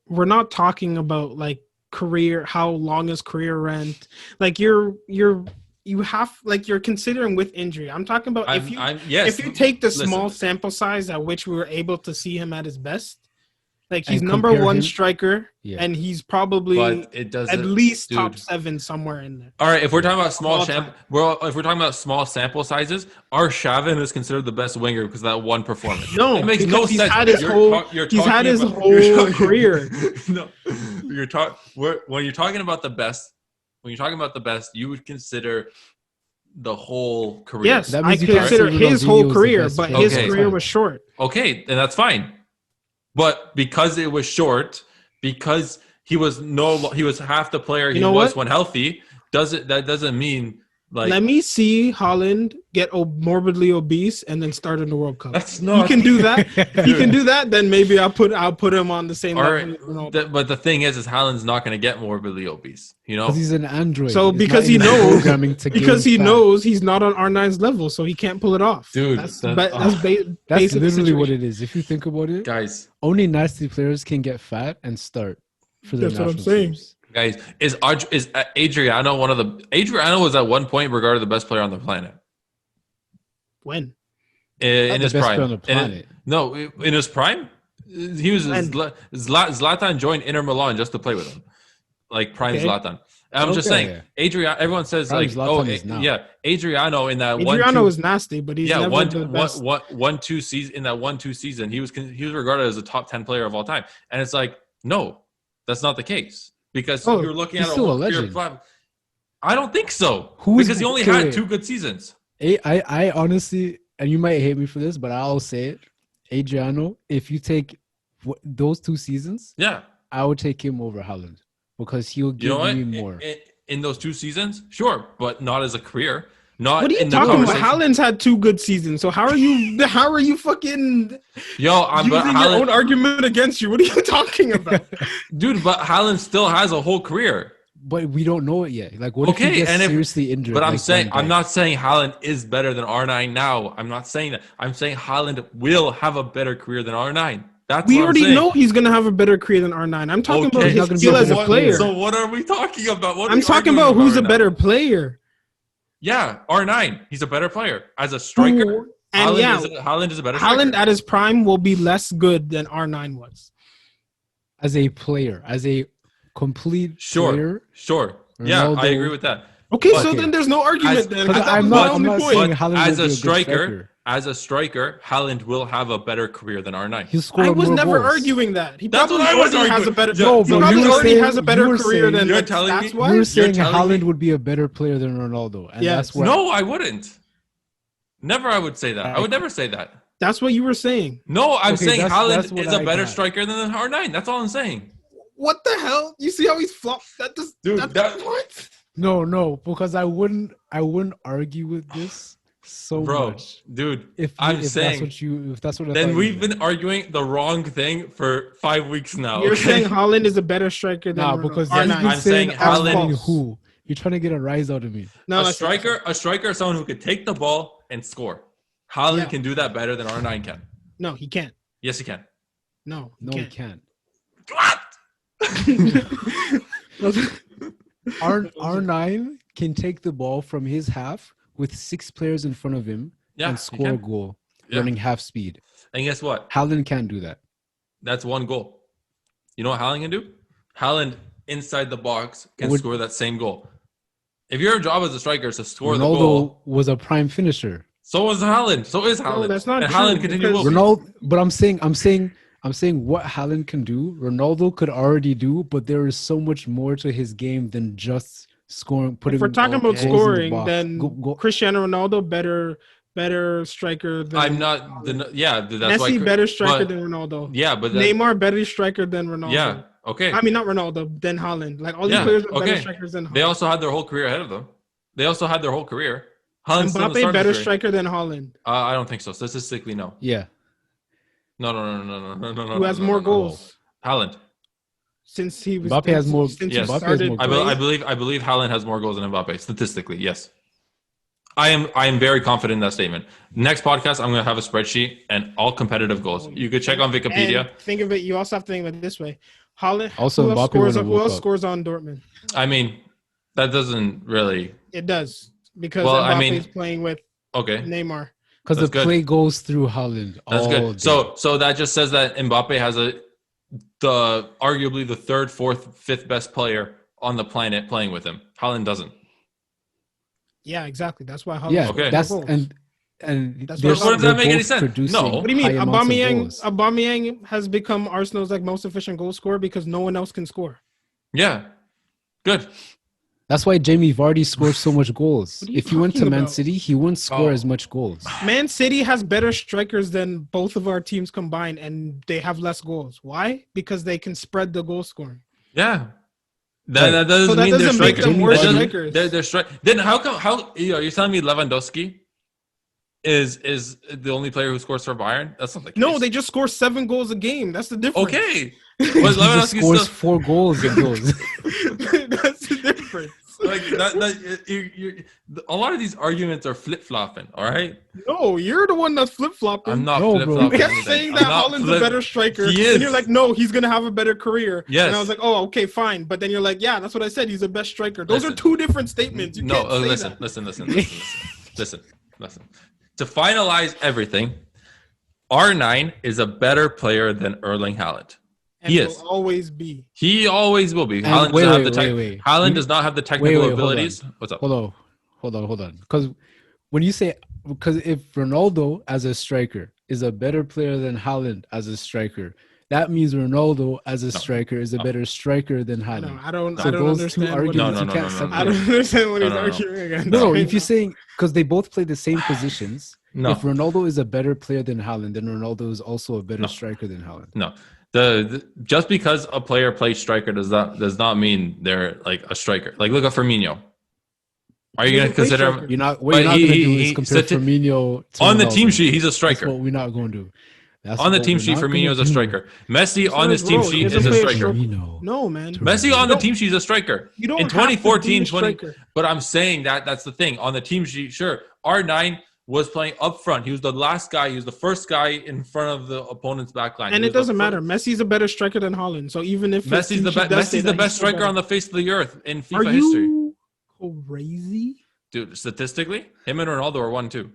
we're not talking about like career, how long his career went. Like you're considering with injury. I'm talking about if you take the small sample size at which we were able to see him at his best, like he's number one striker, and he's probably at least top 7 somewhere in there. All right, if we're talking about small sample sizes, Arshavin is considered the best winger because of that one performance. No, it makes no sense. He's had his whole career. No, when you're talking about the best. When you're talking about the best, you would consider the whole career. Yes, I consider his whole career, but his career was short. Okay, and that's fine. But because it was short, because he was half the player he was when healthy, that doesn't mean like. Let me see Haaland get morbidly obese and then start in the World Cup. That's not. He can do that. He can do that. Then maybe I'll put him on the same level. But the thing is Haaland's not going to get morbidly obese. You know, because he's an android. So because he knows he's not on R9's level, so he can't pull it off. Dude, that's literally what it is. If you think about it, guys, only nasty players can get fat and start for their national teams. Guys, is Adriano one of the? Adriano was at one point regarded the best player on the planet. When? In his prime. On the planet. In his prime, he was. Zlatan joined Inter Milan just to play with him, like prime Zlatan. I'm just saying, Adriano. Everyone says prime like, Adriano in that Adriano was nasty, but he's never the best. 1-2 season in that 1-2 season, he was regarded as a top 10 player of all time, and it's like, no, that's not the case. Because you're looking at a legend. I don't think so. Who's- Because he only okay, had wait. 2 good seasons. I honestly, and you might hate me for this, but I'll say it. Adriano, if you take those 2 seasons, Yeah. I would take him over Haaland because he'll You give know what? me more. In those 2 seasons, sure, but not as a career. Not What are you in the talking about? conversation. Haaland's had 2 good seasons. So how are you fucking Yo, I'm but using your own Haaland, argument against you? What are you talking about? dude, but Haaland still has a whole career. But we don't know it yet. Like, what if Okay, he gets and if- seriously injured? But I'm like saying Van I'm Dijk? not saying Haaland is better than R9 now. I'm not saying that. I'm saying Haaland will have a better career than R9. That's We what I'm already saying. know he's gonna have a better career than R9. I'm talking about Okay, He's not his gonna be skill a as a better player. So what are we talking about? What are I'm we talking arguing about who's right a now? better player. Yeah, R9. He's a better player as a striker. Who- and Haaland is a better striker. Haaland at his prime will be less good than R9 was. As a player, as a complete player. Sure. Yeah, I Ronaldo- agree with that. Okay, But- so then there's no argument As- then. Because That I'm was not- my I'm only not point. saying But Haaland as will a be a good striker, Haaland will have a better career than R9. He'll score I was more never goals. arguing that. He That's probably what I was already has a arguing. better. No, he but probably you were already saying- has a better you were career saying- than. You're That's, telling that's me- why. You were saying telling Haaland me- would be a better player than Ronaldo, and Yes. that's what. No, I wouldn't. Never I would say that. I would never say that. That's what you were saying. No, I'm Okay, saying that's Haaland what is a I better got. striker than R9. That's all I'm saying. What the hell? You see how he's flopped? That just Dude, that's what? No, because I wouldn't argue with this so Bro, much. dude, If I'm that's saying if that's what I then thought we've you been arguing the wrong thing for 5 weeks now. You're okay? saying Haaland is a better striker than Nah, Ronaldo. because R9. you've been I'm saying saying outlining Haaland- who. You're trying to get a rise out of me. No, a that's- striker is someone who could take the ball and score. Haaland Yeah. can do that better than R9 can. No, he can't. Yes, he can. No, No, he can't. What? R9 can take the ball from his half with 6 players in front of him Yeah, and he score a can. goal Yeah. running half speed. And guess what? Haaland can't do that. That's 1 goal. You know what Haaland can do? Haaland inside the box can Would- score that same goal. If your job as a striker is to score the Ronaldo goal, was a prime finisher. so is Haaland. So is Haaland. that's not and true, Haaland continue because- will be. Ronaldo, but I'm saying what Haaland can do, Ronaldo could already do, but there is so much more to his game than just scoring. Putting If we're talking about goals in the scoring, box. then Cristiano Ronaldo better striker than I'm not. That's why. Messi better striker but- than Ronaldo. Yeah, but that, Neymar better striker than Ronaldo. yeah, okay. I mean not Ronaldo, then Haaland. Like all these Yeah, players are better okay. strikers than They Haaland. also had their whole career ahead of them. Haaland's still in the Mbappe starting better three. striker than Haaland. I don't think so. Statistically, no. Yeah, No. Who has more goals Haaland. since he was Mbappe has more- since yes. he Mbappe has started more I playing? believe Haaland has more goals than Mbappe. Statistically, yes. I am very confident in that statement. Next podcast, I'm going to have a spreadsheet and all competitive goals. You could check on Wikipedia. And think of it. You also have to think of it this way. Haaland. Also, who else Mbappe scores? won a Who World else Cup. scores on Dortmund? I mean, that doesn't really. It does because Well, Mbappe I mean- is playing with Okay, Neymar. because the That's good. play goes through Haaland. that's all good. day. So that just says that Mbappe has arguably the 3rd, 4th, 5th best player on the planet playing with him. Haaland doesn't. Yeah, exactly. That's why Haaland. yeah, Okay. scores that's more goals. and That's they're- what- What does that they're make any both sense? producing No. What do you mean? high amounts of goals. Aubameyang has become Arsenal's most efficient goal scorer because no one else can score. Yeah, good. That's why Jamie Vardy scores so much goals. What are you If he went to talking Man about? City, he wouldn't score Oh. as much goals. Man City has better strikers than both of our teams combined, and they have less goals. Why? Because they can spread the goal scoring. Yeah. That doesn't So that mean they're doesn't make strikers. them worse That doesn't- strikers. They're Then how you're telling me Lewandowski is the only player who scores for Bayern? That's not the case. No, they just score 7 goals a game. That's the difference. okay. He But just Lewandowski scores still 4 goals in those. That's the difference. like a lot of these arguments are flip flopping. All right, No, you're the one that's flip flopping. I'm not No, flip bro. You flopping. kept saying that Haaland's a better striker. He is. And you're like, no, he's going to have a better career. Yes. And I was like, oh, okay, fine. But then you're like, yeah, that's what I said. He's the best striker. Those Listen. are 2 different statements. You No, can't say listen, that. listen. To finalize everything, R9 is a better player than Erling Haaland. And He will is. always be. He always will be. And Haaland wait, doesn't wait, have the wait. Haaland does not have the technical hold on. abilities. What's up? Hold on. Because when you say, because if Ronaldo as a striker is a better player than Haaland as a striker, that means Ronaldo as a striker is a better striker than Haaland. I don't So those two understand what arguments No, you no, can't no, no, separate. I don't understand what he's No. arguing against. No, right if you're now. saying because they both play the same positions, No. if Ronaldo is a better player than Haaland, then Ronaldo is also a better No. striker than Haaland. No. Just because a player plays striker does not mean they're like a striker. Like look at Firmino. Are you going to consider him? You're not. What But you're not going to do he- is compare Firmino to on the Ronaldo. team sheet? He's a That's striker. what we're not going to do. That's On the what team we're sheet, not gonna Firmino is a do. striker. Messi That's on not his his team role. He sheet is doesn't a play a striker. Firmino. No, man. Messi on the team sheet is a striker. You don't In have to be a 2014, striker. but I'm saying that's the thing. On the team sheet, sure, R9 was playing up front. He was the last guy. He was the first guy in front of the opponent's back line. And He it was doesn't the matter. Messi's a better striker than Haaland. So even if Messi's the best striker on the face of the earth in FIFA Are history. you crazy? Dude, statistically, him and Ronaldo are 1-2.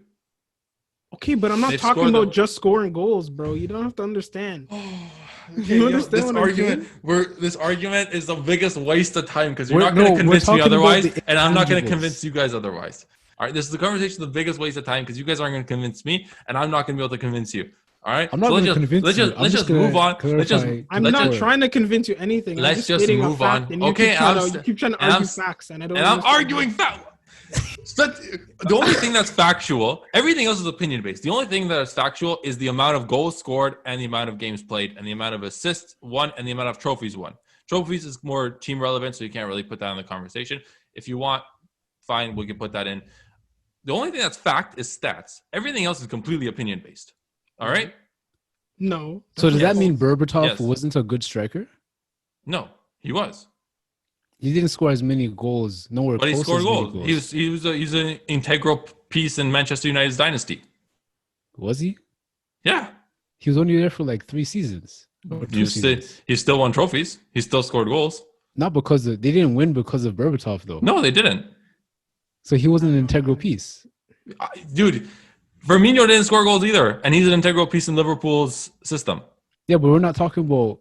Okay, but I'm not They've talking scored about them. just scoring goals, bro. You don't have to understand. Okay, You understand this what I'm saying? this argument is the biggest waste of time because you're We're- not going no, to we're convince me talking about otherwise, the and I'm not going to intangibles. convince you guys otherwise. All right, this is the conversation, the biggest waste of time because you guys aren't going to convince me, and I'm not going to be able to convince you. All right, I'm not going to convince you. Let's just move on. Let's just I'm let's not just- trying to convince you anything. Let's I'm just stating a move fact, on. And you Okay, you keep trying to and argue I'm- facts, and I don't. And I'm understand. arguing fact. The only thing that's factual, everything else is opinion based. The only thing that is factual is the amount of goals scored and the amount of games played and the amount of assists won and the amount of trophies won. Trophies is more team relevant, so you can't really put that in the conversation. If you want, fine, we can put that in. The only thing that's fact is stats. Everything else is completely opinion based. All right? No. So does that Yes. mean Berbatov Yes. wasn't a good striker? No, he was. He didn't score as many goals. Nowhere But he close scored as many goals. He's an integral piece in Manchester United's dynasty. Was he? Yeah. He was only there for like 3 seasons. Or 2 seasons. He still won trophies. He still scored goals. Not because they didn't win because of Berbatov though. No, they didn't. So he wasn't an integral piece. Dude, Firmino didn't score goals either, and he's an integral piece in Liverpool's system. Yeah, but we're not talking about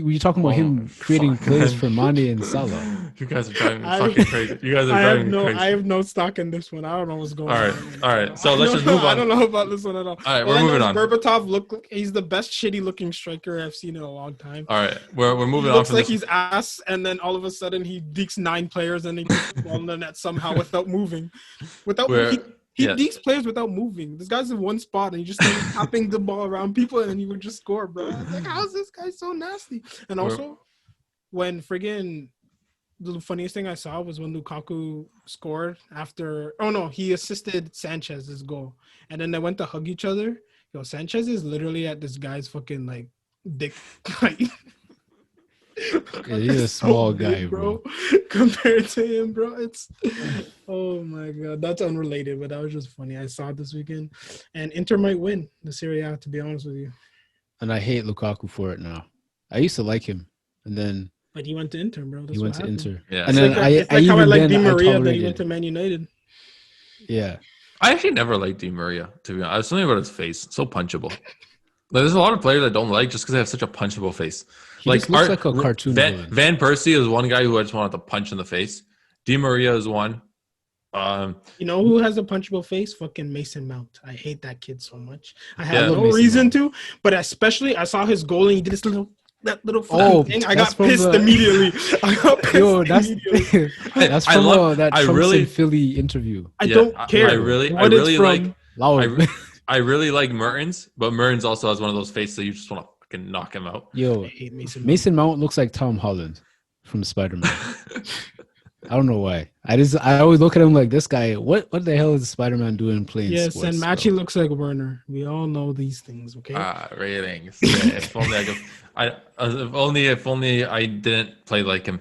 we're talking about him creating fuck. plays for Mane and Salah. You guys are driving me I- fucking crazy. You guys are driving me crazy. I have no stock in this one. I don't know what's going All on. right, all right. So let's just move I on. don't know about this one at all. All right, All we're I know moving is on. Berbatov he's the best shitty looking striker I've seen in a long time. All right, we're He moving on looks from like this. he's ass, and then all of a sudden he dekes 9 players and he puts the ball in the net somehow without moving. He yeah. dekes players without moving. This guy's in one spot and he just starts tapping the ball around people and he would just score, bro. I was like, how is this guy so nasty? And also, when friggin' the funniest thing I saw was when Lukaku scored after. Oh no, he assisted Sanchez's goal, and then they went to hug each other. Yo, Sanchez is literally at this guy's fucking like dick height. Yeah, he's a small guy, bro. Compared to him, bro, it's oh my god, that's unrelated, but that was just funny. I saw it this weekend, and Inter might win the Serie A. To be honest with you, And I hate Lukaku for it now. I used to like him, and then but he went to Inter, bro. That's he went what to happened. Inter. Yeah. And It's then like, I it's like how I even like then Di I Maria that he tolerated went to it. Man United. Yeah. I actually never liked Di Maria, to be honest. There's something about his face. So punchable. Like, there's a lot of players I don't like just because they have such a punchable face. He just looks like a cartoon Van, villain. Van Persie is one guy who I just wanted to punch in the face. Di Maria is one. You know who has a punchable face? Fucking Mason Mount. I hate that kid so much. I Yeah. have no Mason reason Mount. to, but especially I saw his goal and he did this little Oh, thing. I that's got from pissed the- immediately. I got pissed Yo, that's immediately. that's I from love- that I Trunks really- and Philly interview. I don't care. I really what it's from. like. Loud. I really like Mertens, but Mertens also has one of those faces that you just want to fucking knock him out. Yo, I hate Mason Mount. Mason Mount looks like Tom Holland from Spider-Man. I don't know why. I always look at him like this guy. What the hell is Spider-Man doing playing Yes, sports? and Machi looks like Werner. We all know these things, okay? Ratings. Yeah, if only I could. If only I didn't play like him.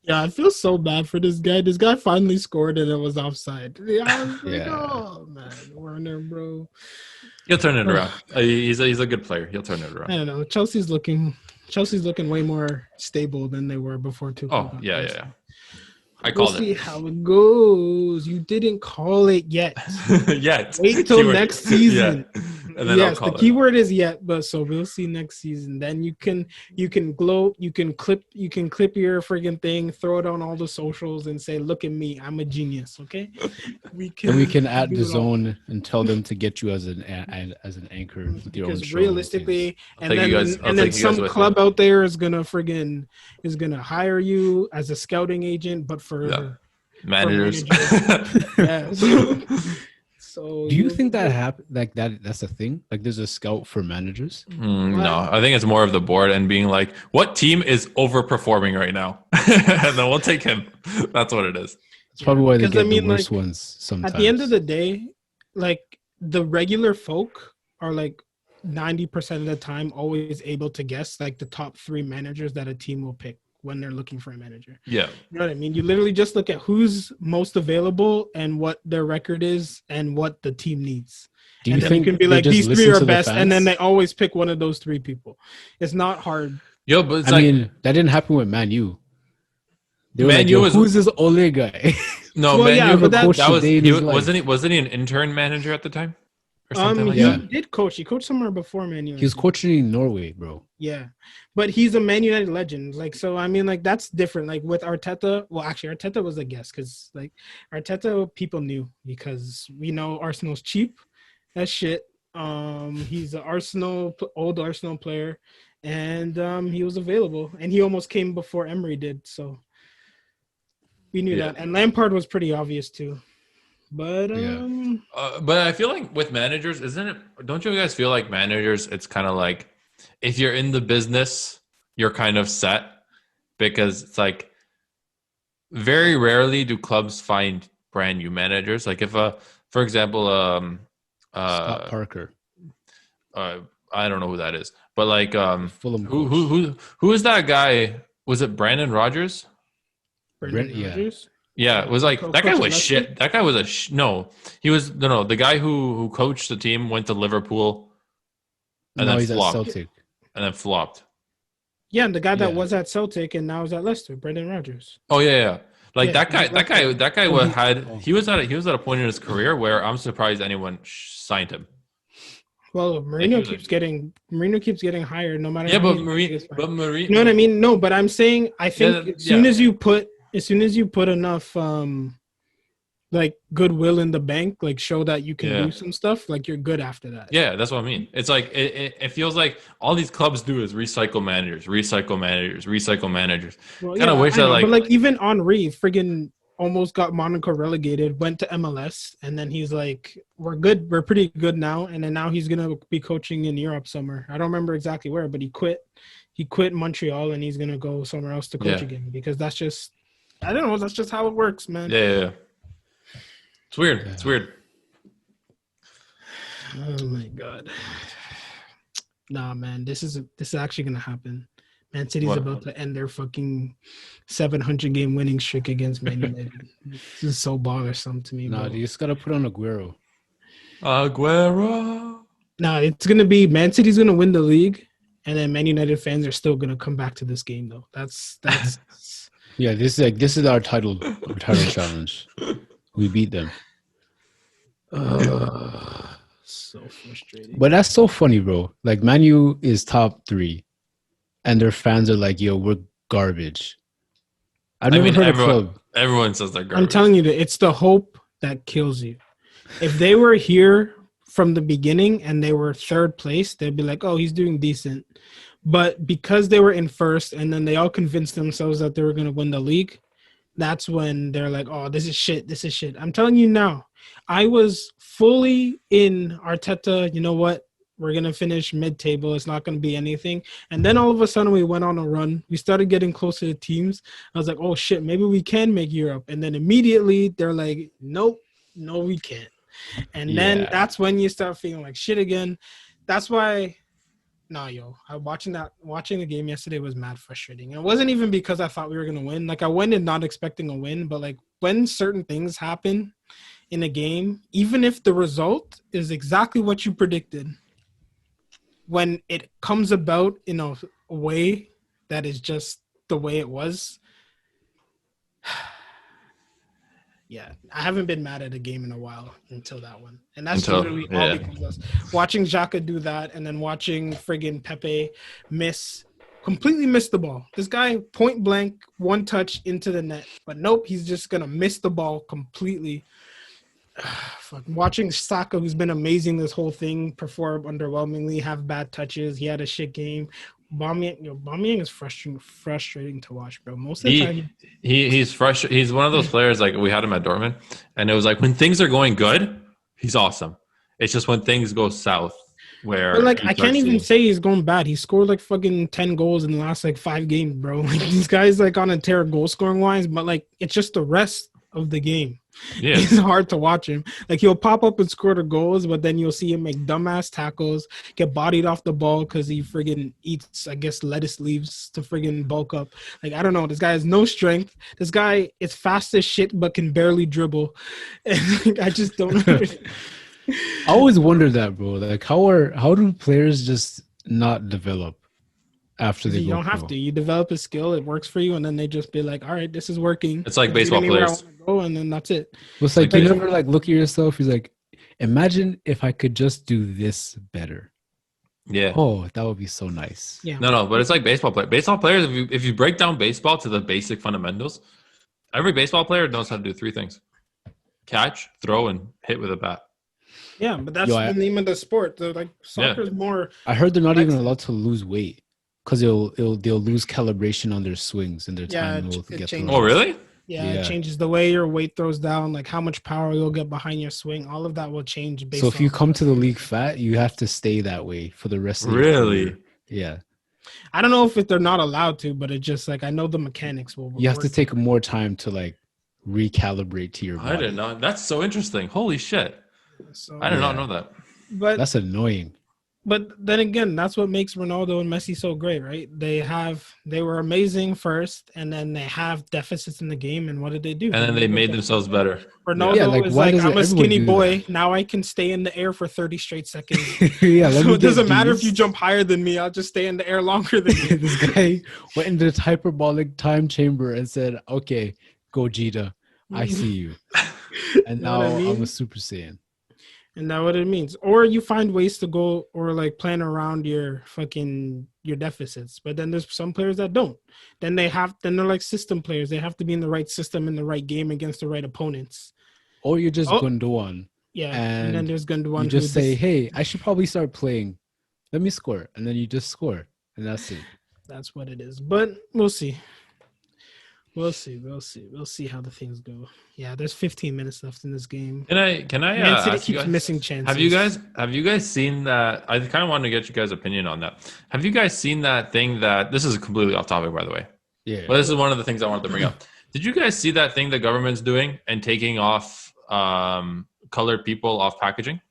Yeah, I feel so bad for this guy. This guy finally scored and it was offside. Yeah, I was like, Yeah. oh man, Werner, bro. He'll turn it around. He's a good player. He'll turn it around. I don't know. Chelsea's looking way more stable than they were before too. Oh yeah. I We'll called see it. how it goes. You didn't call it yet. Yet. Wait till Keyword. next season. Yeah. and then I'll Yes, the call it. keyword is yet, but so we'll see next season. Then you can clip your friggin' thing, throw it on all the socials, and say, "Look at me, I'm a genius." Okay, we can add do the it all. zone and tell them to get you as an anchor with your own Because show. realistically, I'll take you guys some with club me. out there is gonna hire you as a scouting agent, but for Managers. yeah. So Do you think that happen like that? That's a thing. Like, there's a scout for managers. No, I think it's more of the board and being like, what team is overperforming right now? And then we'll take him. That's what it is. That's probably why they because, get the worst ones sometimes. At the end of the day, like the regular folk are like 90% of the time always able to guess like the top 3 managers that a team will pick when they're looking for a manager. Yeah. You know what I mean? You literally just look at who's most available and what their record is and what the team needs. Do you and then think you can be they like, just these 3 listen are to the best, and then fans? they always pick one of those 3 people. It's not hard. Yo, but it's I mean, that didn't happen with Man U. They were Man like, U yo, was- who's this Ole guy? no, Well, Man yeah, U. but That coached a was day in he, his life. wasn't he an intern manager at the time or something like He that? did coach. He coached somewhere before Man U. He was coaching in Norway, bro. Yeah, but he's a Man United legend. Like, so I mean, like that's different. Like with Arteta, well, actually, Arteta was a guess because like Arteta, people knew because we know Arsenal's cheap as shit. He's an old Arsenal player, and he was available, and he almost came before Emery did. So we knew that, and Lampard was pretty obvious too. But but I feel like with managers, isn't it? Don't you guys feel like managers? It's kind of like if you're in the business, you're kind of set because it's like very rarely do clubs find brand new managers. Like if for example, Scott Parker. I don't know who that is, but like Fulham who is that guy? Was it Brandon Rodgers? Brendan Rodgers. Yeah, it was like that guy was shit. That guy was no. He was no. The guy who coached the team went to Liverpool, and then flopped. At Celtic. And then flopped. Yeah, and the guy that was at Celtic and now is at Leicester, Brendan Rodgers. Oh yeah. Like Yeah, that guy he was at a point in his career where I'm surprised anyone signed him. Well, Mourinho keeps getting hired no matter. Yeah, but Mourinho. You know what I mean? No, but I'm saying I think as soon as you put enough like goodwill in the bank, like show that you can do some stuff, like you're good after that. Yeah, that's what I mean. It's like it feels like all these clubs do is recycle managers. Well, kind of wish that like, but like even Henry friggin' almost got Monaco relegated, went to MLS, and then he's like, we're good, we're pretty good now, and then now he's gonna be coaching in Europe somewhere. I don't remember exactly where, but he quit Montreal and he's gonna go somewhere else to coach again because that's just, I don't know, that's just how it works, man. Yeah. It's weird. It's weird. Oh my god. Nah, man, this is actually gonna happen. Man City's about to end their fucking 700 game winning streak against Man United. This is so bothersome to me. Nah, you just gotta put on Aguero. Nah, it's gonna be Man City's gonna win the league, and then Man United fans are still gonna come back to this game though. That's yeah. This is our title challenge. We beat them. So frustrating. But that's so funny, bro. Like, Man U is top 3, and their fans are like, "Yo, we're garbage." I've never heard a club. Everyone says they're garbage. I'm telling you that it's the hope that kills you. If they were here from the beginning and they were third place, they'd be like, "Oh, he's doing decent." But because they were in first, and then they all convinced themselves that they were going to win the league, that's when they're like, "Oh, this is shit. This is shit." I'm telling you now, I was fully in Arteta. You know what? We're going to finish mid-table. It's not going to be anything. And then all of a sudden we went on a run. We started getting closer to teams. I was like, oh, shit, maybe we can make Europe. And then immediately they're like, nope, no, we can't. And then that's when you start feeling like shit again. That's why, watching the game yesterday was mad frustrating. And it wasn't even because I thought we were going to win. Like, I went in not expecting a win, but like when certain things happen in a game, even if the result is exactly what you predicted, when it comes about in a way that is just the way it was, Yeah, I haven't been mad at a game in a while until that one, and that's Until- literally all yeah. because of us. Watching Xhaka do that, and then watching friggin' Pepe completely miss the ball. This guy point blank, one touch into the net, but nope, he's just gonna miss the ball completely. Fuck. Watching Saka, who's been amazing this whole thing, perform underwhelmingly, have bad touches. He had a shit game. Aubameyang is frustrating to watch, bro. Most of the time, He's frustrated. He's one of those players like we had him at Dortmund, and it was like when things are going good, he's awesome. It's just when things go south where but like you I start can't even seeing- say he's going bad. He scored like fucking 10 goals in the last like 5 games, bro. Like this guy's like on a tear goal scoring wise, but like it's just the rest of the game. Yeah, It's hard to watch him. Like he'll pop up and score the goals, but then you'll see him make dumbass tackles, get bodied off the ball because he friggin' eats, I guess, lettuce leaves to friggin' bulk up. Like I don't know. This guy has no strength. This guy is fast as shit, but can barely dribble. And like, I just don't know. I always wonder that, bro. Like, how do players just not develop after they You go don't have pro? to. You develop a skill, it works for you, and then they just be like, "All right, this is working." It's like Lead me baseball anywhere I players. wanna go, and then that's it. It's like Like you this. never like look at yourself. He's like, imagine if I could just do this better. yeah. Oh, that would be so nice. Yeah. No, but it's like baseball players. Baseball players, if you break down baseball to the basic fundamentals, every baseball player knows how to do 3 things: catch, throw, and hit with a bat. Yeah, but that's Yo, I- the name of the sport. So, like soccer's more. I heard they're not even Excellent. allowed to lose weight because they'll lose calibration on their swings and their Yeah, time will it get changes. thrown. Oh, really? Yeah, Yeah. it changes the way your weight throws down, like how much power you'll get behind your swing. All of that will change based So if you on- come to the league fat, you have to stay that way for the rest of your Really? career. Yeah. I don't know if they're not allowed to, but it's just like I know the mechanics will. You have to work. take more time to like recalibrate to your body. I didn't know. That's so interesting. Holy shit! So, I did not Yeah. know that. but That's annoying. But then again, that's what makes Ronaldo and Messi so great, right? They were amazing first, and then they have deficits in the game, and what did they do? And then they made themselves better. Ronaldo Yeah, like, is why like, doesn't I'm a everyone skinny do boy. that? Now I can stay in the air for 30 straight seconds. Yeah, let So me it doesn't get matter if these. you jump higher than me. I'll just stay in the air longer than you. This guy went into this hyperbolic time chamber and said, "Okay, Gogeta, I see you." And You know now what I mean? I'm a Super Saiyan. And that's what it means. Or you find ways to go or like plan around your deficits. But then there's some players that don't. Then they're like system players. They have to be in the right system in the right game against the right opponents. Or you're just Oh. Gundogan. Yeah. And then And there's Gundogan. You just say, "Hey, I should probably start playing. Let me score," and then you just score, and that's it. That's what it is. But we'll see. We'll see how the things go. Yeah, there's 15 minutes left in this game. Can I Man City ask you keeps guys, missing chances. have you guys seen that? I kind of want to get you guys' opinion on that. Have you guys seen that thing that this is completely off topic, by the way? Yeah. But this is one of the things I wanted to bring up. Did you guys see that thing the government's doing and taking off colored people off packaging?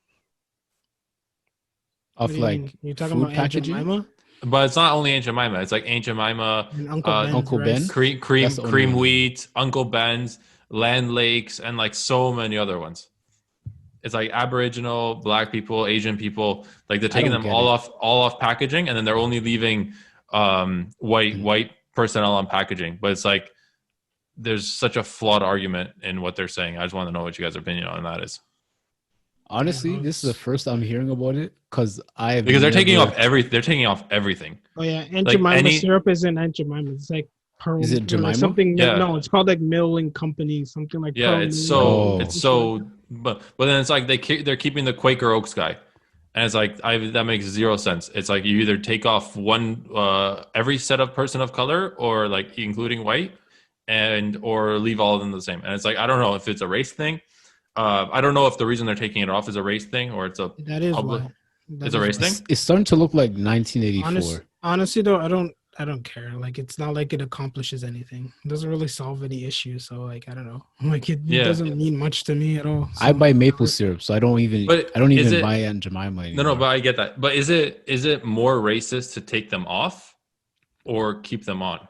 What Of do you like mean? You're talking food about Aunt packaging. Jemima But it's not only Aunt Jemima. It's like Aunt Jemima, and Uncle Ben's Uncle Ben? rice. cream That's the only one. wheat, Uncle Ben's, Land Lakes, and like so many other ones. It's like Aboriginal, Black people, Asian people. Like they're taking don't them get all it. off packaging, and then they're only leaving white personnel on packaging. But it's like there's such a flawed argument in what they're saying. I just want to know what you guys' opinion on that is. Honestly, this is the first I'm hearing about it because Because they're taking off everything. Oh yeah, Aunt Like Jemima any- syrup isn't Aunt Jemima. It's like Pearl. Is it or like Jemima? something? Yeah. No, it's called like Milling Company, something like. Yeah, Pearl it's Milling. so but then it's like they're keeping the Quaker Oaks guy, and it's like that makes zero sense. It's like you either take off one every set of person of color or like including white, or leave all of them the same. And it's like I don't know if it's a race thing. I don't know if the reason they're taking it off is a race thing or it's a That is public- why. That it's a is race why. thing. It's starting to look like 1984. Honestly, though, I don't care. Like, it's not like it accomplishes anything. It doesn't really solve any issues. So, like, I don't know. Like, it Yeah. doesn't mean much to me at all. So, I buy maple syrup, so I don't even But is even it- buy Aunt Jemima anymore. No, but I get that. But is it more racist to take them off or keep them on?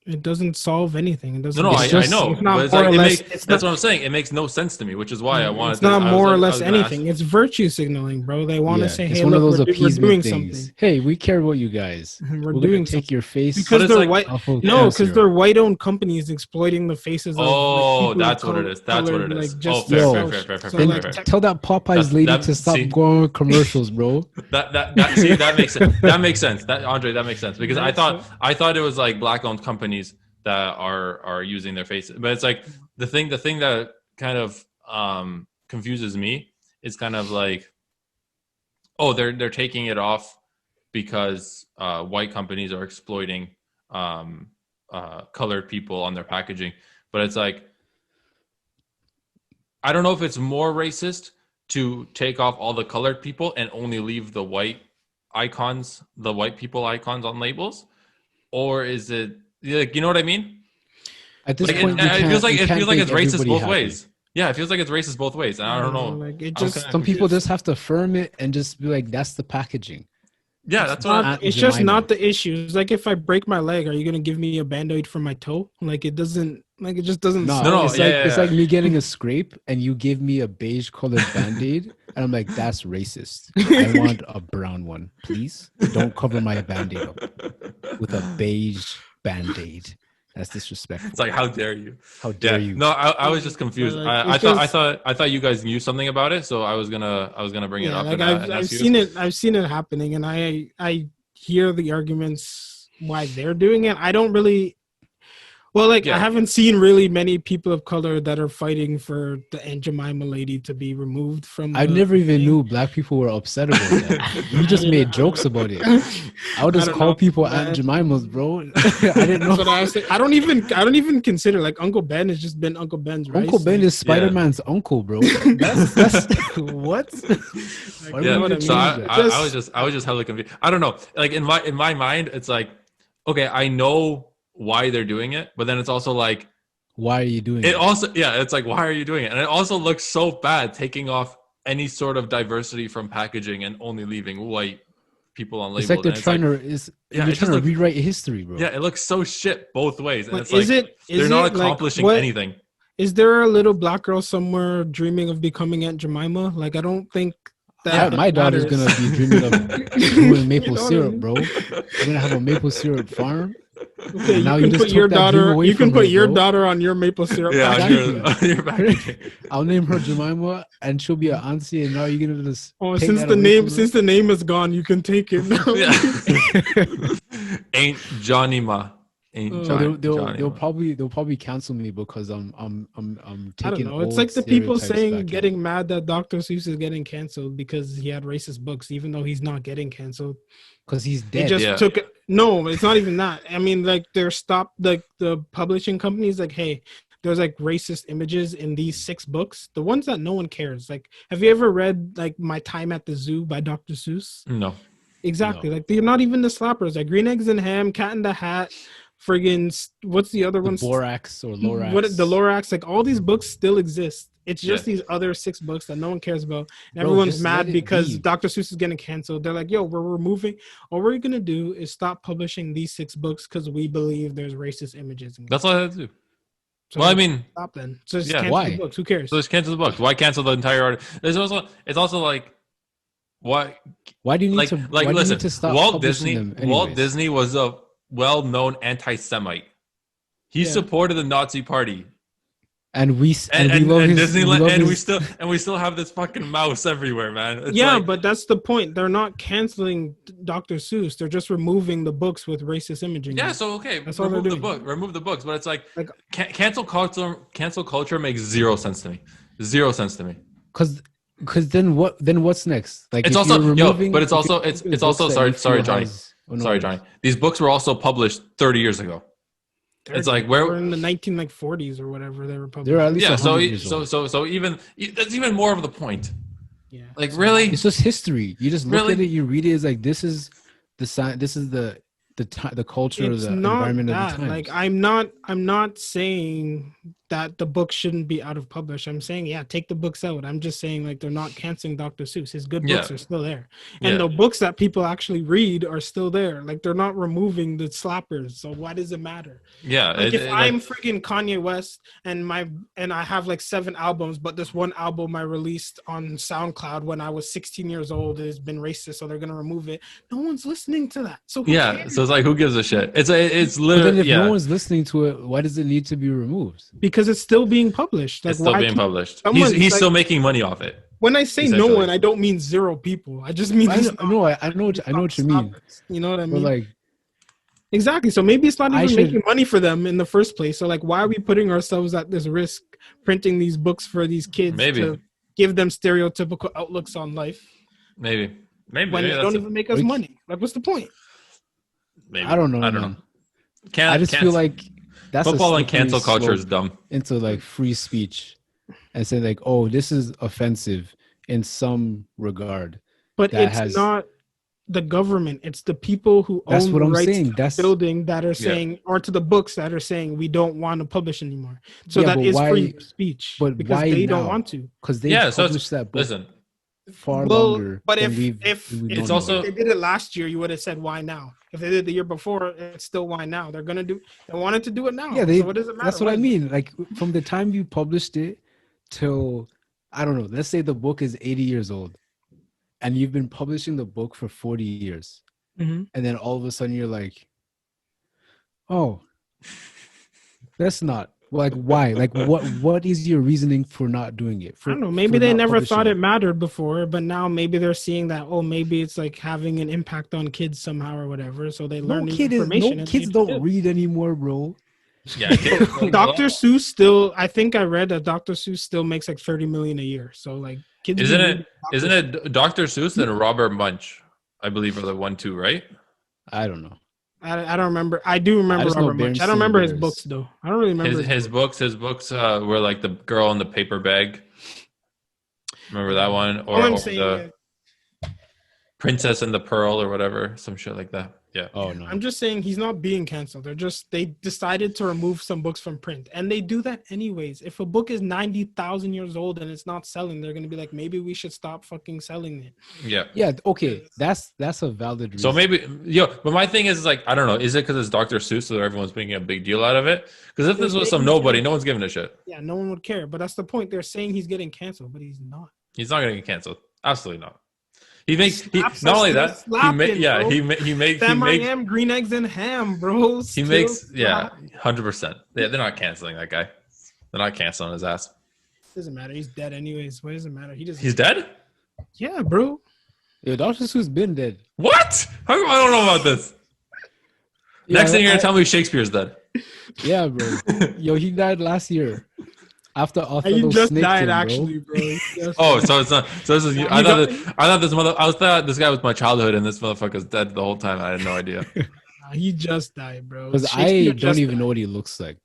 It doesn't solve anything. It No, doesn't. no, It's I just- know, It's not but it's more like or it less. makes. It's That's not. what I'm saying. It makes no sense to me, which is why I wanted. It's not I was more or like- I less was gonna ask- anything. It's virtue signaling, bro. They want to say, it's "Hey, one of look, those we're appeasement doing things. something. Hey, we care about you guys. We're We're doing gonna take something." your face Because it's they're like- white. off of No, because cancer. they're white-owned companies exploiting the faces of Oh, people that's of what it color, is. That's what it colored, is. Like, just fair, Yo, fair, fair, fair, fair, so, fair, like, fair, fair. Tell that Popeyes lady that- to stop see- going with commercials, bro. That see that makes sense. That makes sense. That Andre, that makes sense because That's I thought it was like black-owned companies that are using their faces, but it's like the thing that kind of confuses me is kind of like, oh, they're taking it off because white companies are exploiting colored people on their packaging, but it's like I don't know if it's more racist to take off all the colored people and only leave the white icons, the white people icons on labels, or is it like, you know what I mean? At this Like point, it feels like you can't it's make racist everybody both happy. ways. Yeah, it feels like it's racist both ways, and I don't know. Like, it I'm just kinda Some people confused. just have to firm it and just be like, "That's the packaging." Yeah, that's what. Aunt it's just Jemima. not the issue. It's like if I break my leg, are you gonna give me a band-aid for my toe? Like it doesn't. Like it just doesn't. No, No, it's yeah, like yeah, it's yeah. like me getting a scrape and you give me a beige colored band-aid and I'm like, that's racist. I want a brown one, please. Don't cover my band-aid up with a beige band-aid. That's disrespectful. It's like, how dare you? How dare Yeah, you? no, I was just confused. Like, I it's I thought you guys knew something about it, so I was gonna bring it Yeah, up. like and I've ask you. seen it. I've seen it happening, and I hear the arguments why they're doing it. I don't really. Well, like Yeah. I haven't seen really many people of color that are fighting for the Aunt Jemima lady to be removed from. I the never even thing. knew black people were upset about that. You just made jokes about it. I would just don't call know, people man. Aunt Jemimas, bro. I didn't know. But I don't even consider like Uncle Ben has just been Uncle Ben's rice. Uncle Ben Like, is Spider-Man's uncle, bro. That's what? Why would Yeah, know you what I even so mean? change that? I was just hella confused. I don't know. Like in my mind, it's like, okay, I know why they're doing it, but then it's also like, Why are you doing it it? also, yeah, it's like, why are you doing it? And it also looks so bad taking off any sort of diversity from packaging and only leaving white people on labels. It's like they're And trying like, to is Yeah, they're it just trying to looks- rewrite history, bro. yeah, it looks so shit both ways, and But it's is like it- they're not like, accomplishing what- anything. Is there a little black girl somewhere dreaming of becoming Aunt Jemima? Like I don't think that My daughter's matters. gonna be dreaming of doing maple You know what I syrup, mean? bro. We're gonna have a maple syrup farm. Okay, Now you you can just put your took that dream daughter. away You can from put her, your bro. daughter on your maple syrup. Yeah, packaging. on your packaging. I'll name her Jemima, and she'll be an auntie. And now you're gonna just Oh, take since that the away name from her? since the name is gone, you can take it. now. Yeah. Ain't Johnny Ma. Ain't So Johnny, they'll Johnny Ma. probably cancel me because I'm I don't taking. know. It's old like the people stereotypes saying back getting in. mad that Dr. Seuss is getting canceled because he had racist books, even though he's not getting canceled. Because he's They dead. just Yeah. took it. No, it's not even that. I mean, like they're stopped. Like the publishing companies, like, hey, there's like racist images in these 6 books, the ones that no one cares. Like, have you ever read like My Time at the Zoo by Dr. Seuss? No. Exactly. No. Like they're not even the slappers. Like Green Eggs and Ham, Cat in the Hat, friggin' what's the other the one? Borax or Lorax. What the Lorax? Like all these books still exist. It's just Yeah. these other 6 books that no one cares about. And Bro, everyone's just mad let it because be. Dr. Seuss is getting canceled. They're like, yo, we're removing. All we're gonna do is stop publishing these 6 books because we believe there's racist images. In them. That's all I have to do. So Well, I mean, stop then. So just Yeah, cancel why? the books. Who cares? so just cancel the books. Why cancel the entire art? It's also like, why? Why do you need Like, to? like why do you listen, need to stop Walt publishing Disney. them Walt anyways? Disney was a well-known anti-Semite. He Yeah. supported the Nazi Party, And we and love his Disneyland, love and his- we still have this fucking mouse everywhere, man. It's yeah, like, but that's the point. They're not canceling Dr. Seuss. They're just removing the books with racist imaging. yeah, so okay, That's all they're remove the doing. book, remove the books, but it's like, Like- cancel culture. Cancel culture makes zero sense to me. Zero sense to me. Cause then what's next? Like It's if also you're removing, but it's if also you're it's removing also books that sorry you sorry feel Johnny has- oh, no sorry worries. Johnny. These books were also published 30 years ago. It's like where Or in the 1940s or whatever they were published. They're at least yeah, 100 years old. so even that's even more of the point. Yeah. Like really, It's just history. You just look Really? at it, you read it. It's like this is the sign. This is the culture, It's the not environment that. of the time. Like I'm not saying that the books shouldn't be out of publish. I'm saying, yeah, take the books out. I'm just saying, like, they're not canceling Dr. Seuss. His good books are still there. And the books that people actually read are still there. Like, they're not removing the slappers. So why does it matter? Yeah. Like, if I'm freaking Kanye West and I have like 7 albums, but this one album I released on SoundCloud when I was 16 years old has been racist, so they're gonna remove it. No one's listening to that. So so it's like, who gives a shit? It's literally. But then if no one's listening to it, why does it need to be removed? Because it's still being published. Like, it's still being published. He's still making money off it. When I say no one, I don't mean 0 people. I just mean I know what you mean. You know what I mean? But like, exactly. So maybe it's not even making money for them in the first place. So like, why are we putting ourselves at this risk printing these books for these kids to give them stereotypical outlooks on life? Maybe when they don't even make us money. Like, what's the point? Maybe. I don't know. I just feel like that's football and cancel culture is dumb. Into like free speech and say like, oh, this is offensive in some regard. But it's not the government. It's the people who own the rights to the building that are saying, or to the books that are saying, we don't want to publish anymore. So that is free speech. But because they don't want to. Because they published that book. Listen. Far longer. But if they did it last year, you would have said, why now? If they did it the year before, it's still why now. They wanted to do it now. Yeah, so what does it matter? That's what I mean. Like, from the time you published it till, I don't know, let's say the book is 80 years old and you've been publishing the book for 40 years. Mm-hmm. And then all of a sudden you're like, oh, that's not. Like, why? Like, what is your reasoning for not doing it? I don't know. Maybe they never thought it mattered before, but now maybe they're seeing that, oh, maybe it's like having an impact on kids somehow or whatever. So they learn new information. No kids don't read anymore, bro. Yeah. Dr. Seuss still, I think I read that Dr. Seuss still makes like 30 million a year. So like, kids. Isn't it Dr. Seuss and Robert Munch, I believe, are the 1-2, right? I don't know. I don't remember. I do remember Robert Munch. I don't remember his books though. I don't really remember his books. His books were like The Girl in the Paper Bag. Remember that one? Or the Princess and the Pearl or whatever, some shit like that. Yeah. Oh no. I'm just saying he's not being canceled. They decided to remove some books from print, and they do that anyways. If a book is 90,000 years old and it's not selling, they're gonna be like, maybe we should stop fucking selling it. Yeah. Yeah. Okay. That's a valid reason. So maybe but my thing is like, I don't know. Is it because it's Dr. Seuss so everyone's making a big deal out of it? Because if this was some nobody, no one's giving a shit. Yeah, no one would care. But that's the point. They're saying he's getting canceled, but he's not. He's not gonna get canceled. Absolutely not. He makes not only that. He makes. I am green eggs and ham, bro. He makes 100%. Yeah, they're not canceling that guy. They're not canceling his ass. Doesn't matter. He's dead anyways. What does it matter? He's dead. Yeah, bro. Yo, Dr. Seuss been dead. What? How come I don't know about this? Next thing you're gonna tell me Shakespeare's dead. Yeah, bro. Yo, he died last year. After Othello he just snaked died, him, actually, bro. So it's not. So this is. I thought this guy was my childhood, and this motherfucker's dead the whole time. I had no idea. He just died, bro. Because I don't even know what he looks like.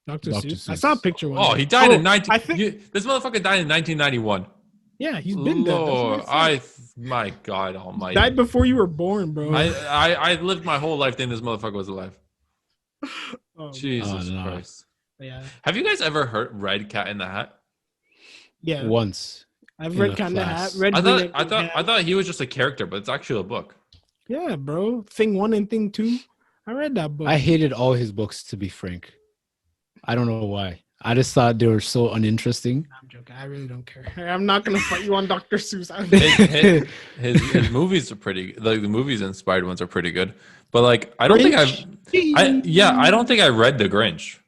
Dr. Seuss. I saw a picture. He died in 19. This motherfucker died in 1991. Yeah, he's been dead. My God Almighty. He died before you were born, bro. I lived my whole life thinking this motherfucker was alive. Jesus Christ. Yeah. Have you guys ever read Cat in the Hat? Yeah. Once. I've read Cat in the Hat. I thought he was just a character, but it's actually a book. Yeah, bro. Thing 1 and Thing 2. I read that book. I hated all his books, to be frank. I don't know why. I just thought they were so uninteresting. I'm joking. I really don't care. I'm not gonna fight you on Dr. Seuss. his movies are pretty. Like the movies inspired ones are pretty good. But like, I don't think I read The Grinch.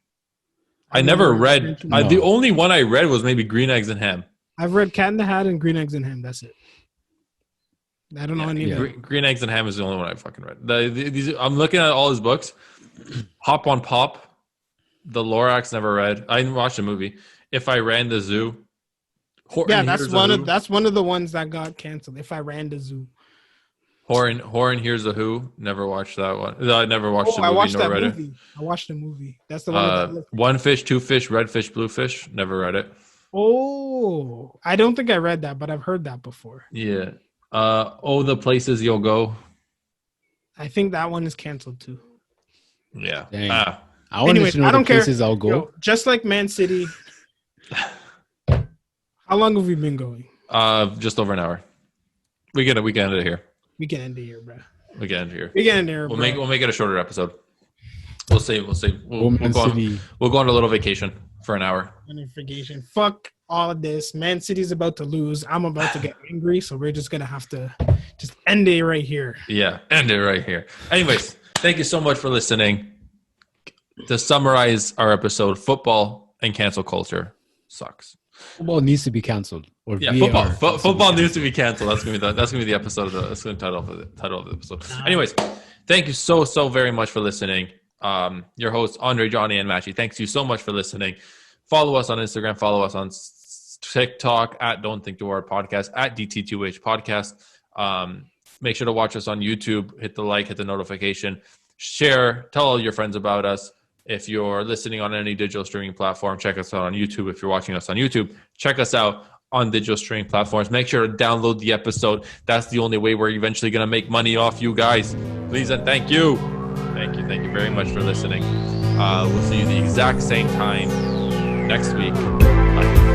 I never read. No. The only one I read was maybe Green Eggs and Ham. I've read Cat in the Hat and Green Eggs and Ham. That's it. I don't know any of them. Green Eggs and Ham is the only one I fucking read. I'm looking at all his books. Hop on Pop, The Lorax never read. I didn't watch the movie. If I Ran the Zoo. That's one of the ones that got canceled. If I Ran the Zoo. Horan Here's the Who. Never watched that one. I never watched the movie. I watched nor that read movie. I watched the movie. That's the one. One Fish, Two Fish, Red Fish, Blue Fish. Never read it. Oh, I don't think I read that, but I've heard that before. Yeah. The Places You'll Go. I think that one is canceled too. Yeah. I I want Anyways, to know I the don't care. places I'll go. Yo, just like Man City. How long have we been going? Just over an hour. We can end it here. We can end it here, bro. We can end it here. We can end it here, We'll bro. make it a shorter episode. We'll see. We'll go on a little vacation for an hour. Vacation. Fuck all of this. Man City's about to lose. I'm about to get angry, so we're just gonna have to just end it right here. Yeah, end it right here. Anyways, thank you so much for listening. To summarize our episode, football and cancel culture sucks. Football needs to be canceled. Or Yeah, V.A.R. football needs to be canceled. That's gonna be the episode. That's gonna be the title of the episode. Anyways, thank you so very much for listening. Your hosts Andre, Johnny, and Matchy. Thanks you so much for listening. Follow us on Instagram. Follow us on TikTok at Don't Think Too Hard Podcast, at DT2H Podcast. Make sure to watch us on YouTube. Hit the like, hit the notification, share, tell all your friends about us. If you're listening on any digital streaming platform, check us out on YouTube. If you're watching us on YouTube, check us out on digital streaming platforms. Make sure to download the episode. That's the only way we're eventually going to make money off you guys. Please and thank you. Thank you very much for listening. We'll see you the exact same time next week. Bye.